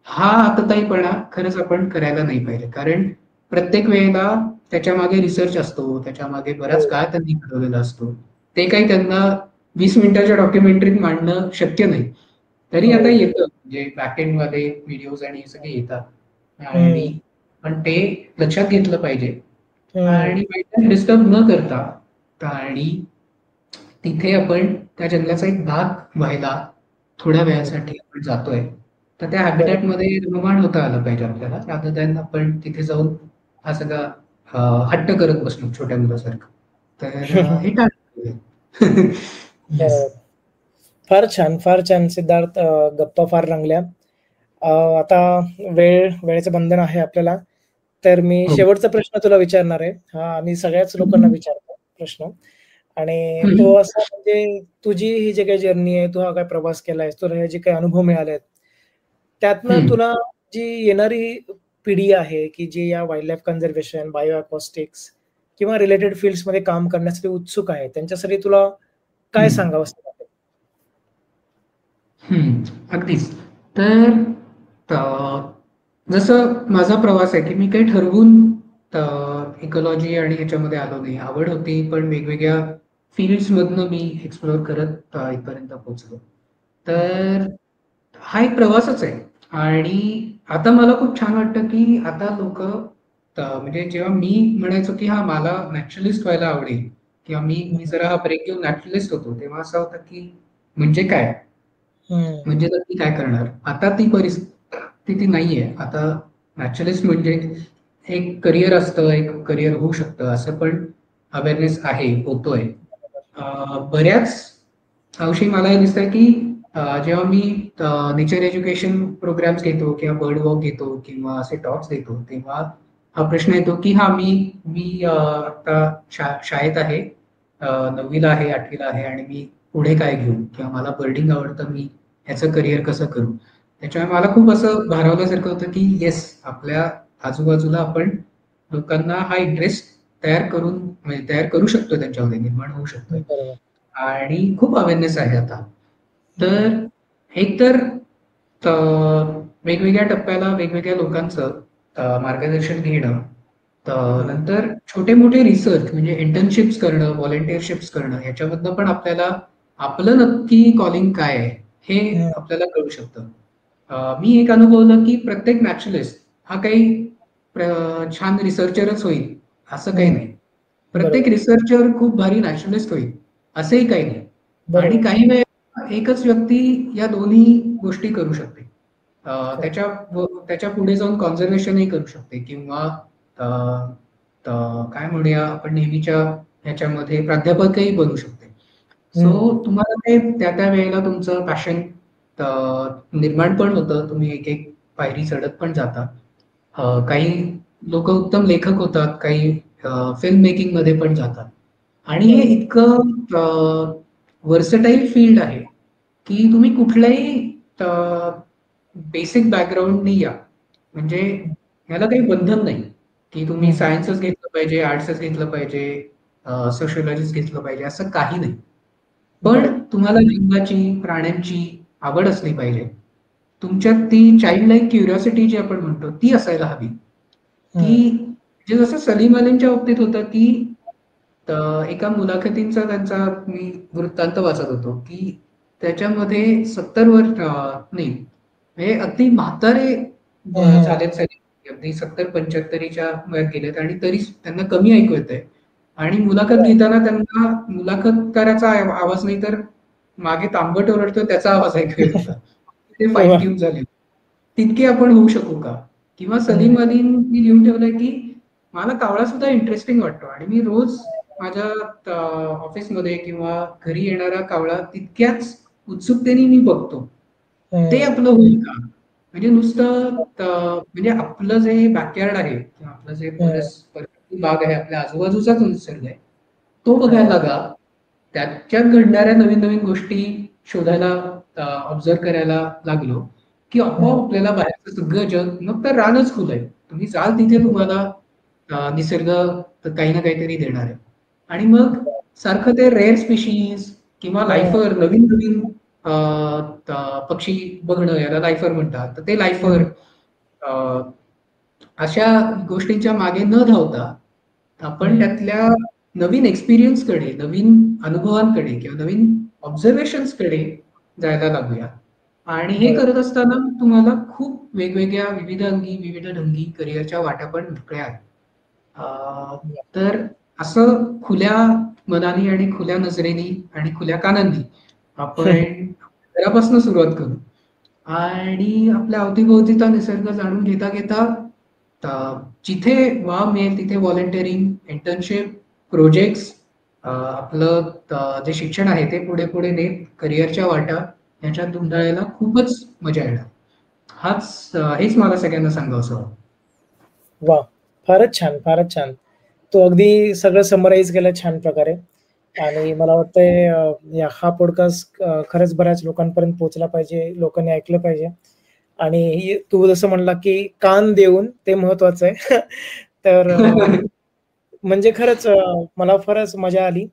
हा आतताईपणा खरंच आपण करायला नाही पाहिजे. कारण प्रत्येक वेळेला त्याच्यामागे रिसर्च असतो, त्याच्यामागे बराच हो. काळ त्यांनी घडवलेला असतो. ते काही त्यांना 20 मिनिटाच्या डॉक्युमेंटरीत मांडणं शक्य नाही. तरी आता हो. येतं, म्हणजे बॅकएंडमध्ये व्हिडिओज आणि हे सगळे येतात. आणि हं, पण ते लक्षात घेतलं पाहिजे. हं, आणि मेंटल डिस्टर्ब न करता आणि तिथे आपण त्या जंगलाचा एक भाग व्हायला थोड्या हं. वेळासाठी आपण जातोय. तर त्या बरोबर. हॅबिटॅटमध्ये रममाण होता आलं पाहिजे आपल्याला. रादर दॅन आपण तिथे जाऊन हा सगळा अ, हट्ट करत बसलो छोट्या मुलासारखं. तर हे टाळलं पाहिजे. येस. बरोबर. फार छान, फार छान सिद्धार्थ. गप्पा फार रंगल्या. अ, आता वेळेचं बंधन आहे आपल्याला. तर मी हो. शेवटचा प्रश्न तुला विचारणार आहे. हा आम्ही सगळ्याच लोकांना विचारतो प्रश्न आणि हं, तो असा म्हणजे तुझी ही जी काही जर्नी आहे, तू हा काय प्रवास केलायस, तुला हे जे काही अनुभव मिळाले आहेत, त्यातनं हं. तुला जी येणारी पिढी आहे, की जी या wild life conservation, bio acoustics किंवा रिलेटेड फील्ड्समध्ये काम करण्यासाठी उत्सुक आहे, त्यांच्यासाठी तुला काय हं. सांगावसं वाटेल? हं. अगदीच. तर जसं माझा प्रवास आहे, की मी काही ठरवून इकॉलॉजी आणि ह्याच्यामध्ये आलो नाही. आवड होती, पण वेगवेगळ्या फील्ड्समधनं मी एक्सप्लोर करत इथपर्यंत पोहोचलो. हं, तर हा एक प्रवासच आहे. आणि आता मला खूप छान वाटतं, की आता लोकं म्हणजे जेव्हा मी म्हणायचो, की हां, मला नॅचरलिस्ट व्हायला आवडेल किंवा मी हं, जरा हा ब्रेक घेऊन नॅचरलिस्ट होतो, तेव्हा असं होतं, की म्हणजे काय? हं. म्हणजे नक्की काय करणार? आता ती परिस्थिती नाहीये. आता नॅचरलिस्ट म्हणजे एक करियर असतं, एक करियर होऊ शकतं, असं पण अवेअरनेस आहे, होतोय. बऱ्याच अंशी मला हे दिसतंय, की जेव्हा मी नेचर एज्युकेशन प्रोग्राम्स घेतो किंवा बर्ड वॉक घेतो किंवा असे टॉक्स देतो, तेव्हा हा प्रश्न येतो, की हां, मी मी आता शाळेत आहे. 9वी आहे, 8वी आहे आणि मी पुढे काय घेऊ? किंवा मला बर्डिंग आवडतं, मी ह्याचं करियर कसं करू? त्याच्यामुळे मला खूप असं भारावल्यासारखं होतं, की येस, आपल्या आजूबाजूला आपण लोकांना हा इंटरेस्ट म्हणजे तयार करू शकतोय, त्यांच्यामध्ये निर्माण होऊ शकतोय. बरोबर. आणि खूप अवेअरनेस आहे आता. हं, तर एकतर अ, वेगवेगळ्या टप्प्याला वेगवेगळ्या लोकांचं मार्गदर्शन घेणं. हं, नंतर छोटे-मोठे रिसर्च म्हणजे इंटर्नशिप्स करणं, व्हॉलंटिअरशिप्स करणं, ह्याच्यामधनं पण आपल्याला आपलं नक्की कॉलिंग काय आहे, हे हं. आपल्याला कळू शकतं. मी एक अनुभवलं, की प्रत्येक नॅचरलिस्ट हा काही छान रिसर्चरच होईल, असं काही हं, नाही. प्रत्येक बरोबर, रिसर्चर खूप भारी नॅचरलिस्ट होईल, असंही काही नाही. आणि बरोबर. काही वेळेला एकच व्यक्ती या दोन्ही गोष्टी करू शकते. खरं. त्याच्या पुढे जाऊन कॉन्झर्वेशनही करू शकते किंवा अ, अ, काय म्हणूया आपण नेहमीच्या ह्याच्यामध्ये प्राध्यापकही बनू शकते. सो हं, तुम्हाला ते त्या वेळेला तुमचं पॅशन निर्माण पण होतं. तुम्ही एक-एक पायरी चढत पण जाता. काही लोकं उत्तम लेखक होतात, काही फिल्म मेकिंगमध्ये पण जातात. आणि हे इतकं व्हर्सटाईल फील्ड आहे, की तुम्ही कुठल्याही बेसिक बॅकग्राऊंडनी या. म्हणजे ह्याला काही बंधन नाही, की तुम्ही सायन्सच घेतलं पाहिजे, आर्ट्सच घेतलं पाहिजे, सोशिओलॉजीच घेतलं पाहिजे, असं काही नाही. पण तुम्हाला जीवनाची, प्राण्यांची आवड असली पाहिजे. तुमच्यात ती चाइल्ड लाईक क्युरिओसिटी जी आपण म्हणतो, ती असायला हवी. की म्हणजे जसं सलीम अलींच्या बाबतीत होतं, की एका मुलाखतींचा त्यांचा मी वृत्तांत वाचत होतो, की त्याच्यामध्ये 70 वर्ष नाही, म्हणजे अगदी म्हातारे झालेत सलीम, अगदी 70-75च्या वयात गेलेत आणि तरी त्यांना कमी ऐकू येतंय. आणि मुलाखत घेताना त्यांना मुलाखतकाराचा आवाज नाही तर मागे तांबट ओरडतोय त्याचा आवाज ऐकू येत होता. ते फाईन ट्यून झाले. तितके आपण होऊ शकू का? किंवा सलीम अलींनी लिहून ठेवलंय, की मला कावळा सुद्धा इंटरेस्टिंग वाटतो आणि मी रोज माझ्या ऑफिसमध्ये किंवा घरी येणारा कावळा तितक्याच उत्सुकतेने मी बघतो. ते आपलं होईल का? म्हणजे नुसतं म्हणजे आपलं जे बॅकयार्ड आहे किंवा आपलं जे परिस्थिती बाग आहे, आपल्या आजूबाजूचाच निसर्ग आहे. तो बघायला लागा. त्याच्यात घडणाऱ्या नवीन-नवीन गोष्टी शोधायला, ऑब्झर्व्ह करायला लागलो, की आपोआप आपल्याला बाहेरचं सगळं जग, मग तर रानच खुलं आहे. तुम्ही जाल तिथे तुम्हाला निसर्ग काही ना काहीतरी देणार आहे. आणि मग सारखं ते रेअर स्पेशीज किंवा लायफर नवीन-नवीन पक्षी बघणं, याला लायफर म्हणतात. तर ते लायफर अशा गोष्टींच्या मागे न धावता आपण त्यातल्या नवीन एक्सपिरियन्सकडे, नवीन अनुभवांकडे किंवा नवीन ऑब्झर्वेशन्सकडे जायला लागूया. आणि हे करत असताना तुम्हाला खूप वेगवेगळ्या विविध अंगी, विविध ढंगी करिअरच्या वाटा पण मोकळ्या आहेत. तर असं खुल्या मनाने आणि खुल्या नजरेने आणि खुल्या कानांनी आपण घरापासून सुरुवात करू आणि आपल्या अवतीभोवतीचा निसर्ग जाणून घेता घेता जिथे वाव मिळेल तिथे व्हॉलंटिअरिंग, इंटर्नशिप, प्रोजेक्ट्स, आपलं जे शिक्षण आहे ते पुढे पुढे नेत करिअरच्या वाटा ह्याच्यात धुंडाळायला खूपच मजा येणार. हेच मला सगळ्यांना सांगावंसं वाटतं. वाह! फारच छान, फारच छान. तू अगदी सगळं समराईज केलं छान प्रकारे आणि मला वाटतंय हा पॉडकास्ट खरंच बऱ्याच लोकांपर्यंत पोहोचला पाहिजे, लोकांनी ऐकलं पाहिजे आणि तू जसं म्हणला, की कान देऊन ते महत्वाचं आहे. तर म्हणजे खरंच मला फारच मजा आली.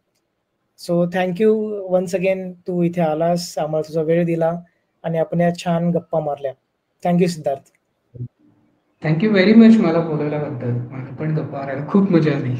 So thank you once again तू इथे आलास, आम्हाला तुझा वेळ दिला आणि आपण या छान गप्पा मारल्या. Thank Siddharth. Thank you very much मला बोलवल्याबद्दल. मला पण गप्पा मारायला खूप मजा आली.